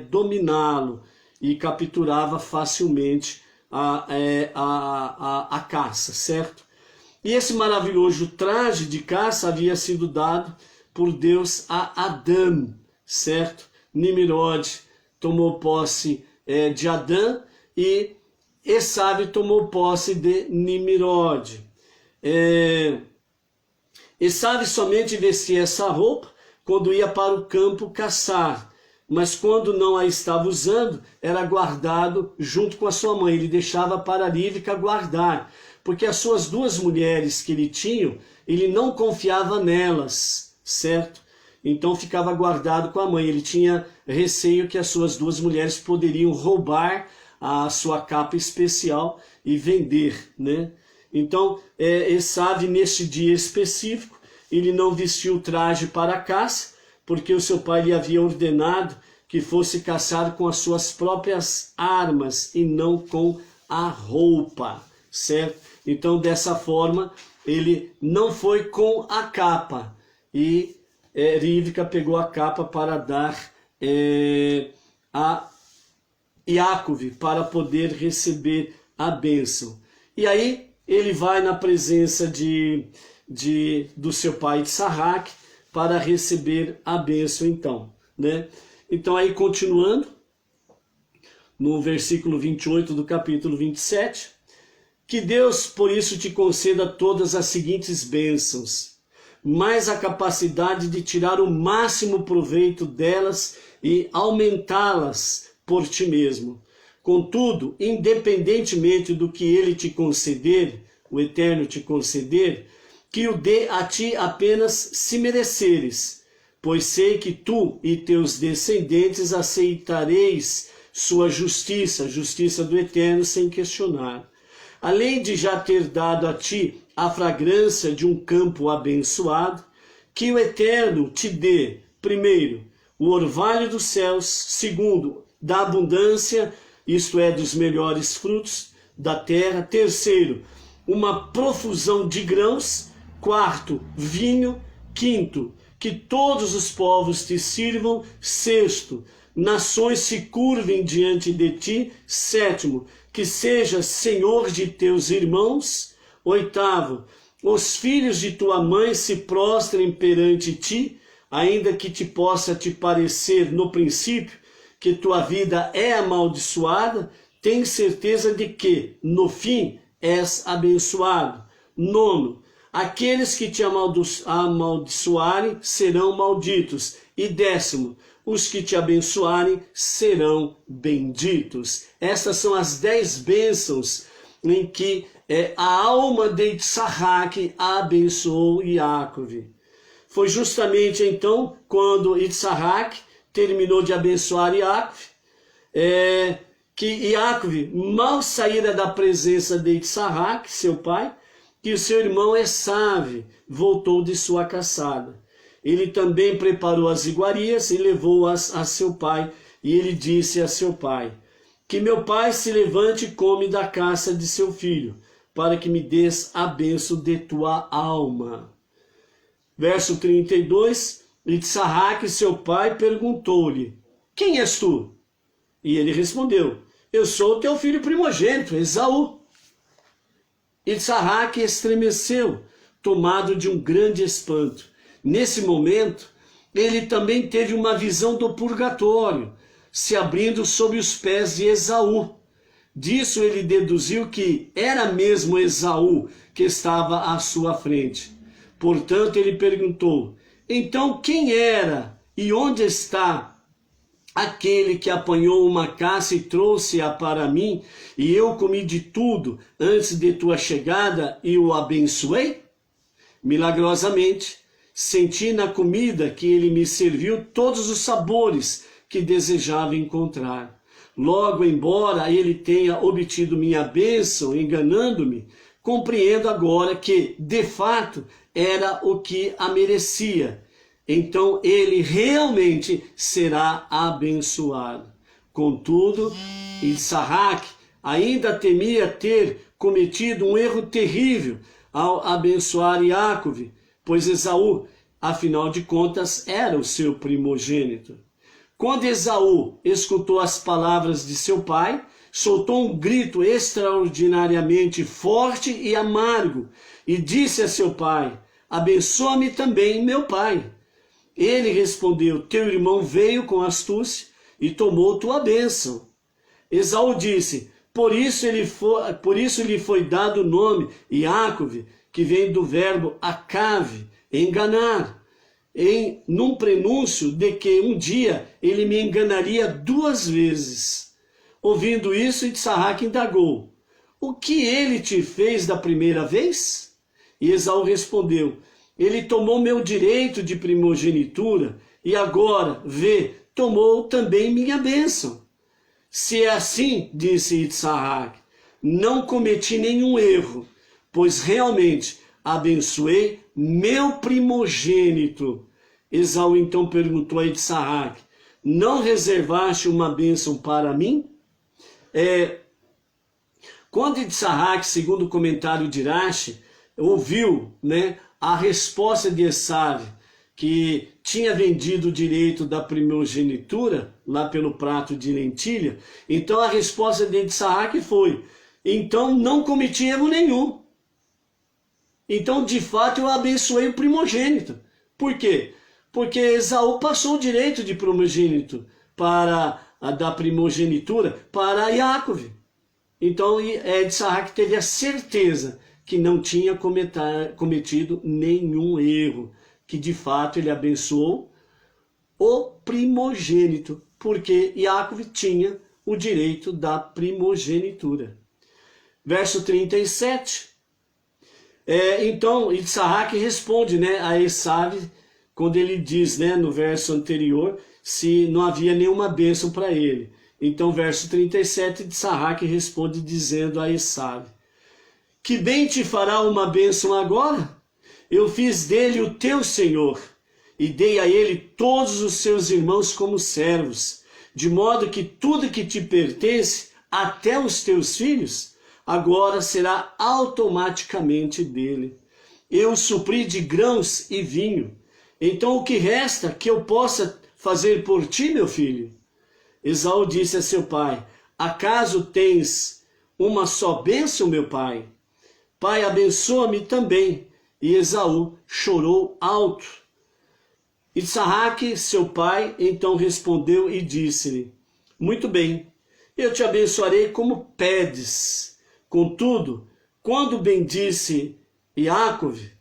dominá-lo e capturava facilmente a caça, certo? E esse maravilhoso traje de caça havia sido dado por Deus a Adão, certo? Nimrod tomou posse de Adão e Esav tomou posse de Nimrod. Esav somente vestia essa roupa quando ia para o campo caçar, mas quando não a estava usando, era guardado junto com a sua mãe. Ele deixava para Rivka guardar, porque as suas duas mulheres que ele tinha, ele não confiava nelas, certo? Então ficava guardado com a mãe. Ele tinha receio que as suas duas mulheres poderiam roubar a sua capa especial e vender, né? Então, Esav, neste dia específico, ele não vestiu o traje para a caça, porque o seu pai lhe havia ordenado que fosse caçar com as suas próprias armas e não com a roupa, certo? Então, dessa forma, ele não foi com a capa. E Rivka pegou a capa para dar a Yaakov, para poder receber a bênção. E aí, ele vai na presença do seu pai Yitzhak para receber a bênção, então, né? Então, aí, continuando, no versículo 28 do capítulo 27, que Deus, por isso, te conceda todas as seguintes bênçãos, mais a capacidade de tirar o máximo proveito delas e aumentá-las por ti mesmo. Contudo, independentemente do que ele te conceder, o Eterno te conceder, que o dê a ti apenas se mereceres, pois sei que tu e teus descendentes aceitareis sua justiça, a justiça do Eterno, sem questionar. Além de já ter dado a ti a fragrância de um campo abençoado, que o Eterno te dê, primeiro, o orvalho dos céus, segundo, da abundância, isto é, dos melhores frutos da terra, terceiro, uma profusão de grãos, quarto, vinho, quinto, que todos os povos te sirvam, sexto, nações se curvem diante de ti, sétimo, que sejas senhor de teus irmãos, oitavo, os filhos de tua mãe se prostrem perante ti, ainda que te possa te parecer no princípio que tua vida é amaldiçoada, tem certeza de que, no fim, és abençoado. Nono, aqueles que te amaldiçoarem serão malditos. E décimo, os que te abençoarem serão benditos. Essas são as 10 bênçãos em que a alma de Yitzhak abençoou Yaakov. Foi justamente então quando Yitzhak terminou de abençoar Yaakov, que Yaakov mal saíra da presença de Yitzhak, seu pai, que o seu irmão Esav voltou de sua caçada. Ele também preparou as iguarias e levou-as a seu pai, e ele disse a seu pai, que meu pai se levante e come da caça de seu filho, para que me des a bênção de tua alma. Verso 32, Yitzhak, seu pai, perguntou-lhe, quem és tu? E ele respondeu, eu sou o teu filho primogênito, Esaú. Issaque estremeceu, tomado de um grande espanto. Nesse momento, ele também teve uma visão do purgatório, se abrindo sob os pés de Esaú. Disso ele deduziu que era mesmo Esaú que estava à sua frente. Portanto, ele perguntou: então quem era e onde está aquele que apanhou uma caça e trouxe-a para mim, e eu comi de tudo antes de tua chegada e o abençoei? Milagrosamente, senti na comida que ele me serviu todos os sabores que desejava encontrar. Logo, embora ele tenha obtido minha bênção enganando-me, compreendo agora que, de fato, era o que a merecia. Então ele realmente será abençoado. Contudo, Issaque ainda temia ter cometido um erro terrível ao abençoar Jacove, pois Esaú, afinal de contas, era o seu primogênito. Quando Esaú escutou as palavras de seu pai, soltou um grito extraordinariamente forte e amargo e disse a seu pai: abençoa-me também, meu pai. Ele respondeu: teu irmão veio com astúcia e tomou tua bênção. Esaú disse: por isso lhe foi dado o nome Jacove, que vem do verbo acave, enganar, num prenúncio de que um dia ele me enganaria 2 vezes. Ouvindo isso, Issaque indagou: o que ele te fez da primeira vez? E Esaú respondeu: ele tomou meu direito de primogenitura e agora, vê, tomou também minha bênção. Se é assim, disse Issaque, não cometi nenhum erro, pois realmente abençoei meu primogênito. Esaú então perguntou a Issaque: não reservaste uma bênção para mim? Quando Issaque, segundo o comentário de Rashi, ouviu, a resposta de Esaú, que tinha vendido o direito da primogenitura, lá pelo prato de lentilha, então a resposta de Issaque foi: então não cometi erro nenhum. Então, de fato, eu abençoei o primogênito. Por quê? Porque Esaú passou o direito de primogênito da primogenitura para Jacove. Então, Issaque teve a certeza que não tinha cometido nenhum erro, que de fato ele abençoou o primogênito, porque Jacove tinha o direito da primogenitura. Verso 37. Então, Issaque responde a Esaú, quando ele diz no verso anterior, se não havia nenhuma bênção para ele. Então, verso 37, Issaque responde dizendo a Esaú: que bem te fará uma bênção agora? Eu fiz dele o teu senhor, e dei a ele todos os seus irmãos como servos, de modo que tudo que te pertence, até os teus filhos, agora será automaticamente dele. Eu o supri de grãos e vinho. Então o que resta que eu possa fazer por ti, meu filho? Esaú disse a seu pai: acaso tens uma só bênção, meu pai? Pai, abençoa-me também. E Esaú chorou alto. Issaque, seu pai, então respondeu e disse-lhe: muito bem, eu te abençoarei como pedes. Contudo, quando bendisse Jacove,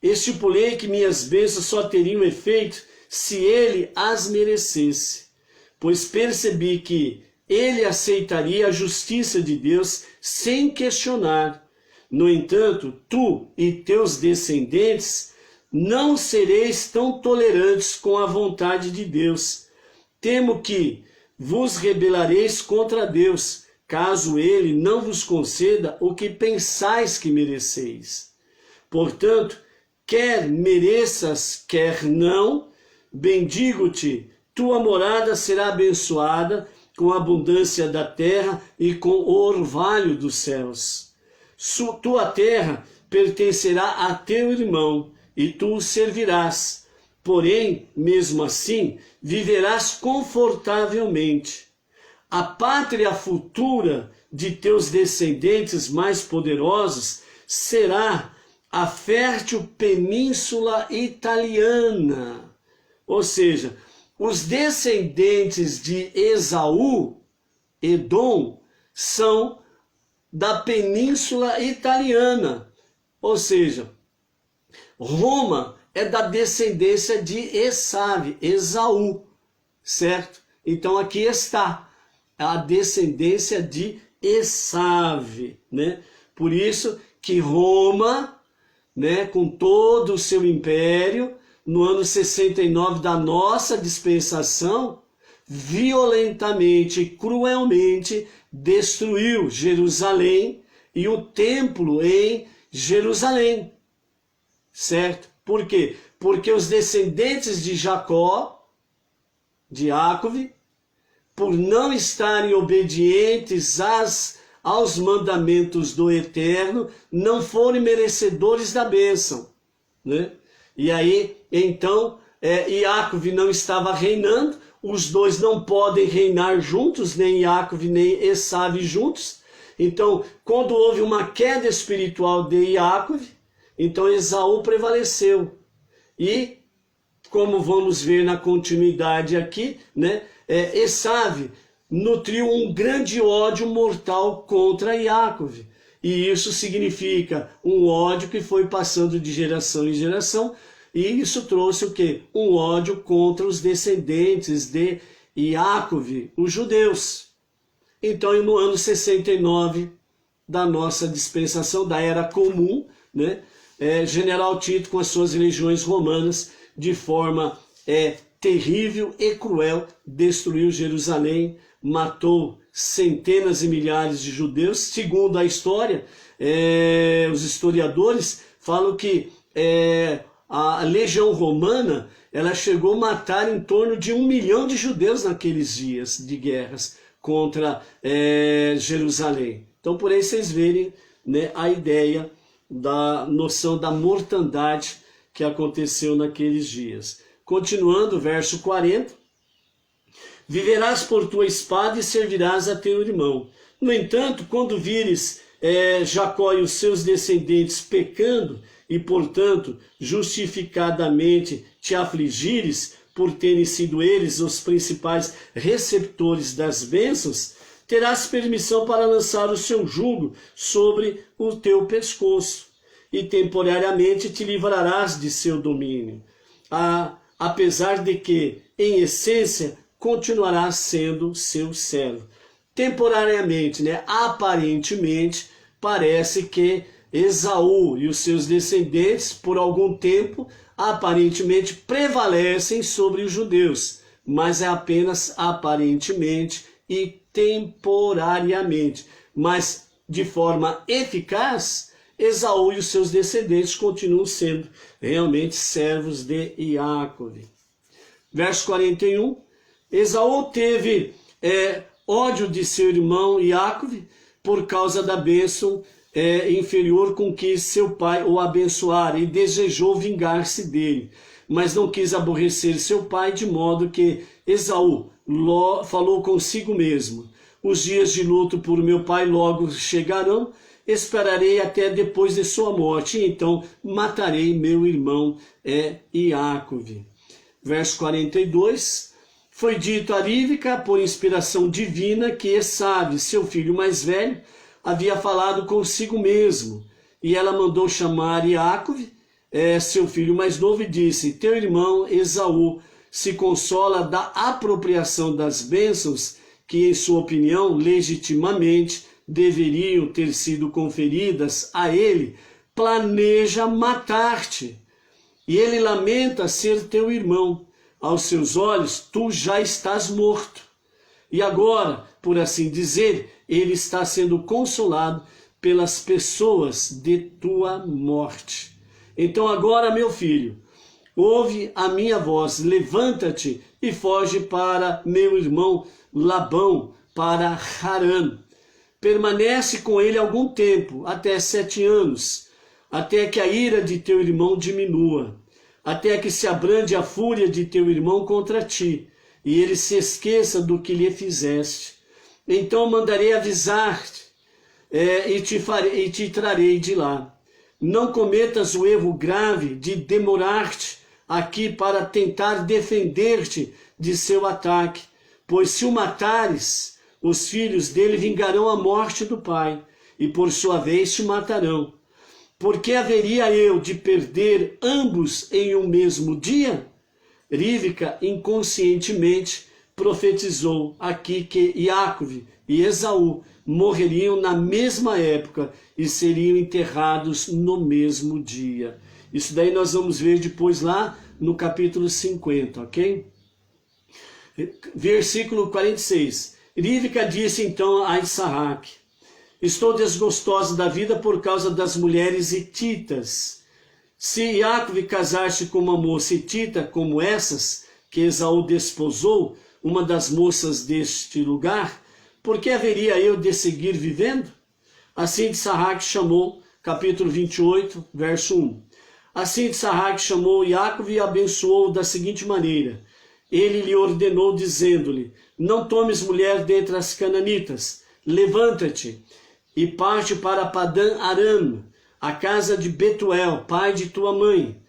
estipulei que minhas bênçãos só teriam efeito se ele as merecesse, pois percebi que ele aceitaria a justiça de Deus sem questionar. No entanto, tu e teus descendentes não sereis tão tolerantes com a vontade de Deus. Temo que vos rebelareis contra Deus, caso ele não vos conceda o que pensais que mereceis. Portanto, quer mereças, quer não, bendigo-te, tua morada será abençoada com a abundância da terra e com o orvalho dos céus. Tua terra pertencerá a teu irmão, e tu o servirás. Porém, mesmo assim, viverás confortavelmente. a pátria futura de teus descendentes mais poderosos será a fértil península italiana. Ou seja, os descendentes de Esaú, Edom, são da península italiana. Ou seja, Roma é da descendência de Esaú, certo? Então aqui está a descendência de Esaú, né? Por isso que Roma, né, com todo o seu império, no ano 69 da nossa dispensação, violentamente e cruelmente destruiu Jerusalém e o templo em Jerusalém, certo? Por quê? Porque os descendentes de Jacó, de Jacó, por não estarem obedientes aos mandamentos do Eterno, não foram merecedores da bênção, né? E aí, então, Jacó não estava reinando, os dois não podem reinar juntos, nem Jacó nem Esaú juntos. Então, quando houve uma queda espiritual de Jacó, então Esaú prevaleceu. E, como vamos ver na continuidade aqui, né, Esaú nutriu um grande ódio mortal contra Jacó. E isso significa um ódio que foi passando de geração em geração, e isso trouxe o quê? Um ódio contra os descendentes de Jacó, os judeus. Então, no ano 69 da nossa dispensação, da Era Comum, né, General Tito, com as suas legiões romanas, de forma terrível e cruel, destruiu Jerusalém, matou centenas e milhares de judeus. Segundo a história, os historiadores falam que a legião romana, ela chegou a matar em torno de 1 milhão de judeus naqueles dias de guerras contra Jerusalém. Então, por aí vocês verem, né, a ideia da noção da mortandade que aconteceu naqueles dias. Continuando, verso 40. Viverás por tua espada e servirás a teu irmão. No entanto, quando vires Jacó e os seus descendentes pecando, e, portanto, justificadamente te afligires por terem sido eles os principais receptores das bênçãos, terás permissão para lançar o seu jugo sobre o teu pescoço, e temporariamente te livrarás de seu domínio, apesar de que, em essência, continuarás sendo seu servo. Temporariamente, né? Aparentemente, parece que Esaú e os seus descendentes, por algum tempo, aparentemente prevalecem sobre os judeus, mas é apenas aparentemente e temporariamente. Mas, de forma eficaz, Esaú e os seus descendentes continuam sendo realmente servos de Jacó. Verso 41, Esaú teve ódio de seu irmão Jacó por causa da bênção inferior com que seu pai o abençoara, e desejou vingar-se dele, mas não quis aborrecer seu pai, de modo que Esaú falou consigo mesmo: os dias de luto por meu pai logo chegarão, esperarei até depois de sua morte, e então matarei meu irmão Jacó. Verso 42, foi dito a Rívca, por inspiração divina, que Esaú, seu filho mais velho, havia falado consigo mesmo, e ela mandou chamar Jacó, seu filho mais novo, e disse: teu irmão Esaú se consola da apropriação das bênçãos que, em sua opinião, legitimamente deveriam ter sido conferidas a ele, planeja matar-te, e ele lamenta ser teu irmão. Aos seus olhos, tu já estás morto. E agora, por assim dizer, ele está sendo consolado pelas pessoas de tua morte. Então agora, meu filho, ouve a minha voz, levanta-te e foge para meu irmão Labão, para Harã. Permanece com ele algum tempo, até 7 anos, até que a ira de teu irmão diminua, até que se abrande a fúria de teu irmão contra ti, e ele se esqueça do que lhe fizeste. então mandarei avisar-te e te trarei de lá. Não cometas o erro grave de demorar-te aqui para tentar defender-te de seu ataque, pois se o matares, os filhos dele vingarão a morte do pai, e por sua vez te matarão. Porque haveria eu de perder ambos em um mesmo dia? Rívka inconscientemente profetizou aqui que Iácove e Esaú morreriam na mesma época e seriam enterrados no mesmo dia. Isso daí nós vamos ver depois lá no capítulo 50, ok? Versículo 46. Rívka disse então a Isaac: estou desgostosa da vida por causa das mulheres hititas. Se Iácove casar-se com uma moça hitita como essas, que Esaú desposou, uma das moças deste lugar, por que haveria eu de seguir vivendo? Assim Isaac chamou, capítulo 28, verso 1. Assim Isaac chamou Iácove e abençoou da seguinte maneira. Ele lhe ordenou, dizendo-lhe: não tomes mulher dentre as cananitas, levanta-te e parte para Padã Aram, a casa de Betuel, pai de tua mãe,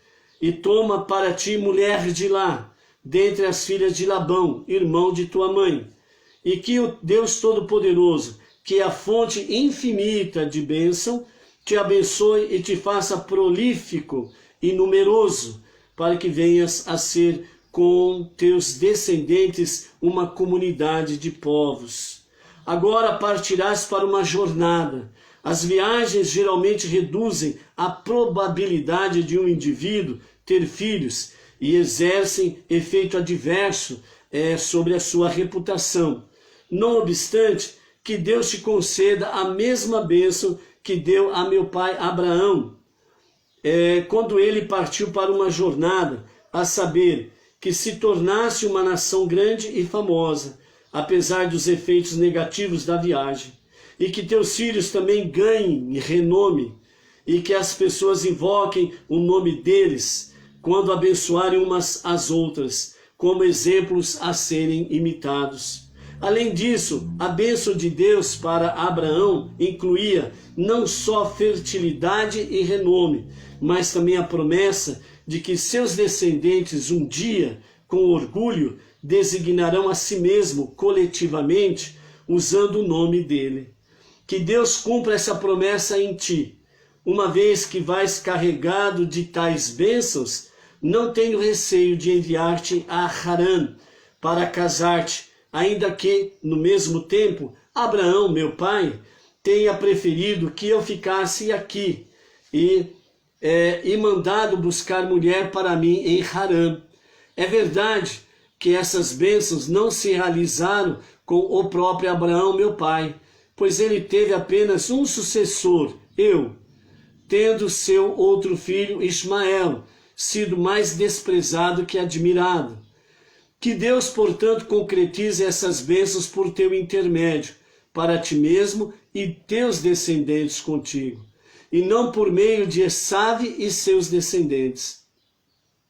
e toma para ti mulher de lá, dentre as filhas de Labão, irmão de tua mãe, e que o Deus Todo-Poderoso, que é a fonte infinita de bênção, te abençoe e te faça prolífico e numeroso, para que venhas a ser com teus descendentes uma comunidade de povos. Agora partirás para uma jornada. As viagens geralmente reduzem a probabilidade de um indivíduo ter filhos e exercem efeito adverso sobre a sua reputação. Não obstante, que Deus te conceda a mesma bênção que deu a meu pai Abraão, quando ele partiu para uma jornada, a saber, que se tornasse uma nação grande e famosa, apesar dos efeitos negativos da viagem, e que teus filhos também ganhem renome, e que as pessoas invoquem o nome deles, quando abençoarem umas às outras, como exemplos a serem imitados. Além disso, a bênção de Deus para Abraão incluía não só fertilidade e renome, mas também a promessa de que seus descendentes um dia, com orgulho, designarão a si mesmo coletivamente, usando o nome dele. Que Deus cumpra essa promessa em ti. Uma vez que vais carregado de tais bênçãos, não tenho receio de enviar-te a Harã para casar-te, ainda que, no mesmo tempo, Abraão, meu pai, tenha preferido que eu ficasse aqui e mandado buscar mulher para mim em Harã. É verdade que essas bênçãos não se realizaram com o próprio Abraão, meu pai, pois ele teve apenas um sucessor, eu, tendo seu outro filho, Ismael, sido mais desprezado que admirado. Que Deus, portanto, concretize essas bênçãos por teu intermédio, para ti mesmo e teus descendentes contigo, e não por meio de Esaú e seus descendentes.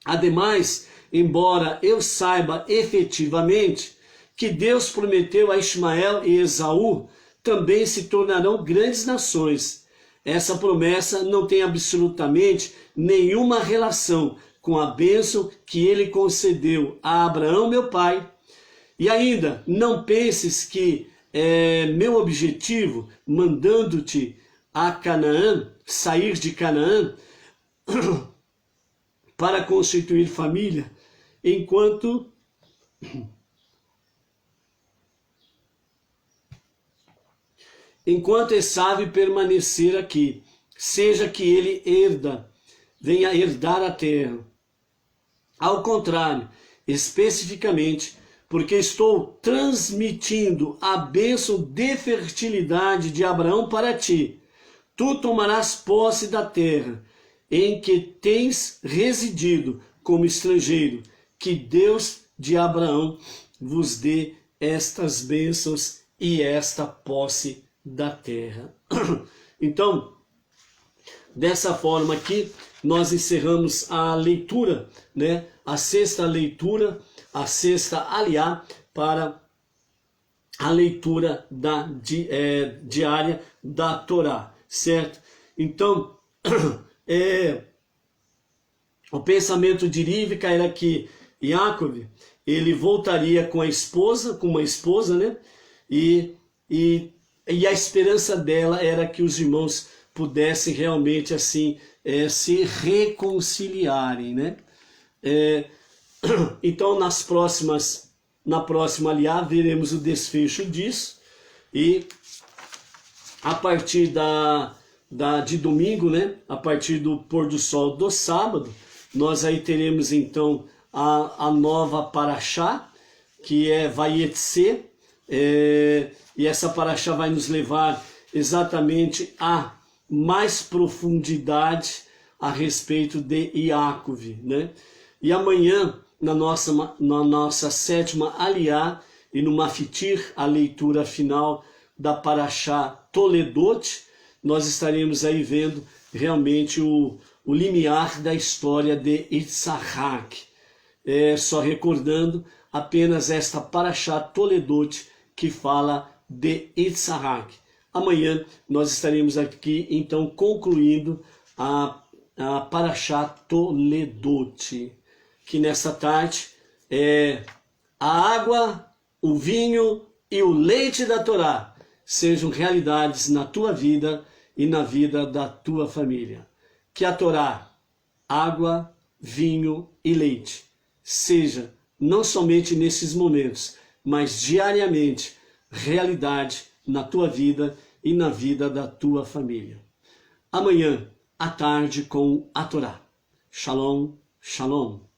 Ademais, embora eu saiba efetivamente que Deus prometeu a Ismael e Esaú, também se tornarão grandes nações. Essa promessa não tem absolutamente nenhuma relação com a bênção que ele concedeu a Abraão, meu pai. E ainda, não penses que meu objetivo, mandando-te a Canaã, sair de Canaã, para constituir família, enquanto Esaú permanecer aqui, seja que ele venha herdar a terra. Ao contrário, especificamente, porque estou transmitindo a bênção de fertilidade de Abraão para ti, tu tomarás posse da terra em que tens residido como estrangeiro, que Deus de Abraão vos dê estas bênçãos e esta posse da terra. Então, dessa forma aqui, nós encerramos a leitura, a sexta leitura, a sexta aliá para a leitura diária da Torá, certo? Então, o pensamento de Rivka era que Yaakov, ele voltaria com uma esposa, né? E a esperança dela era que os irmãos pudessem realmente assim se reconciliarem, né? Então na próxima aliá veremos o desfecho disso, e a partir de domingo, né? A partir do pôr do sol do sábado, nós aí teremos então a nova Parashá, que é Vayetse, e essa Parashá vai nos levar exatamente a mais profundidade a respeito de Yaakov, né? E amanhã, na nossa sétima aliá, e no Mafitir, a leitura final da Parashá Toledot, nós estaremos aí vendo realmente o limiar da história de Yitzhak. Só recordando apenas esta Parashá Toledot que fala de Yitzhak. Amanhã nós estaremos aqui então concluindo a Parashá Toledot, que nessa tarde a água, o vinho e o leite da Torá sejam realidades na tua vida e na vida da tua família. Que a Torá, água, vinho e leite, seja não somente nesses momentos, mas diariamente realidade na tua vida e na vida da tua família. Amanhã, à tarde, com a Torá. Shalom, shalom.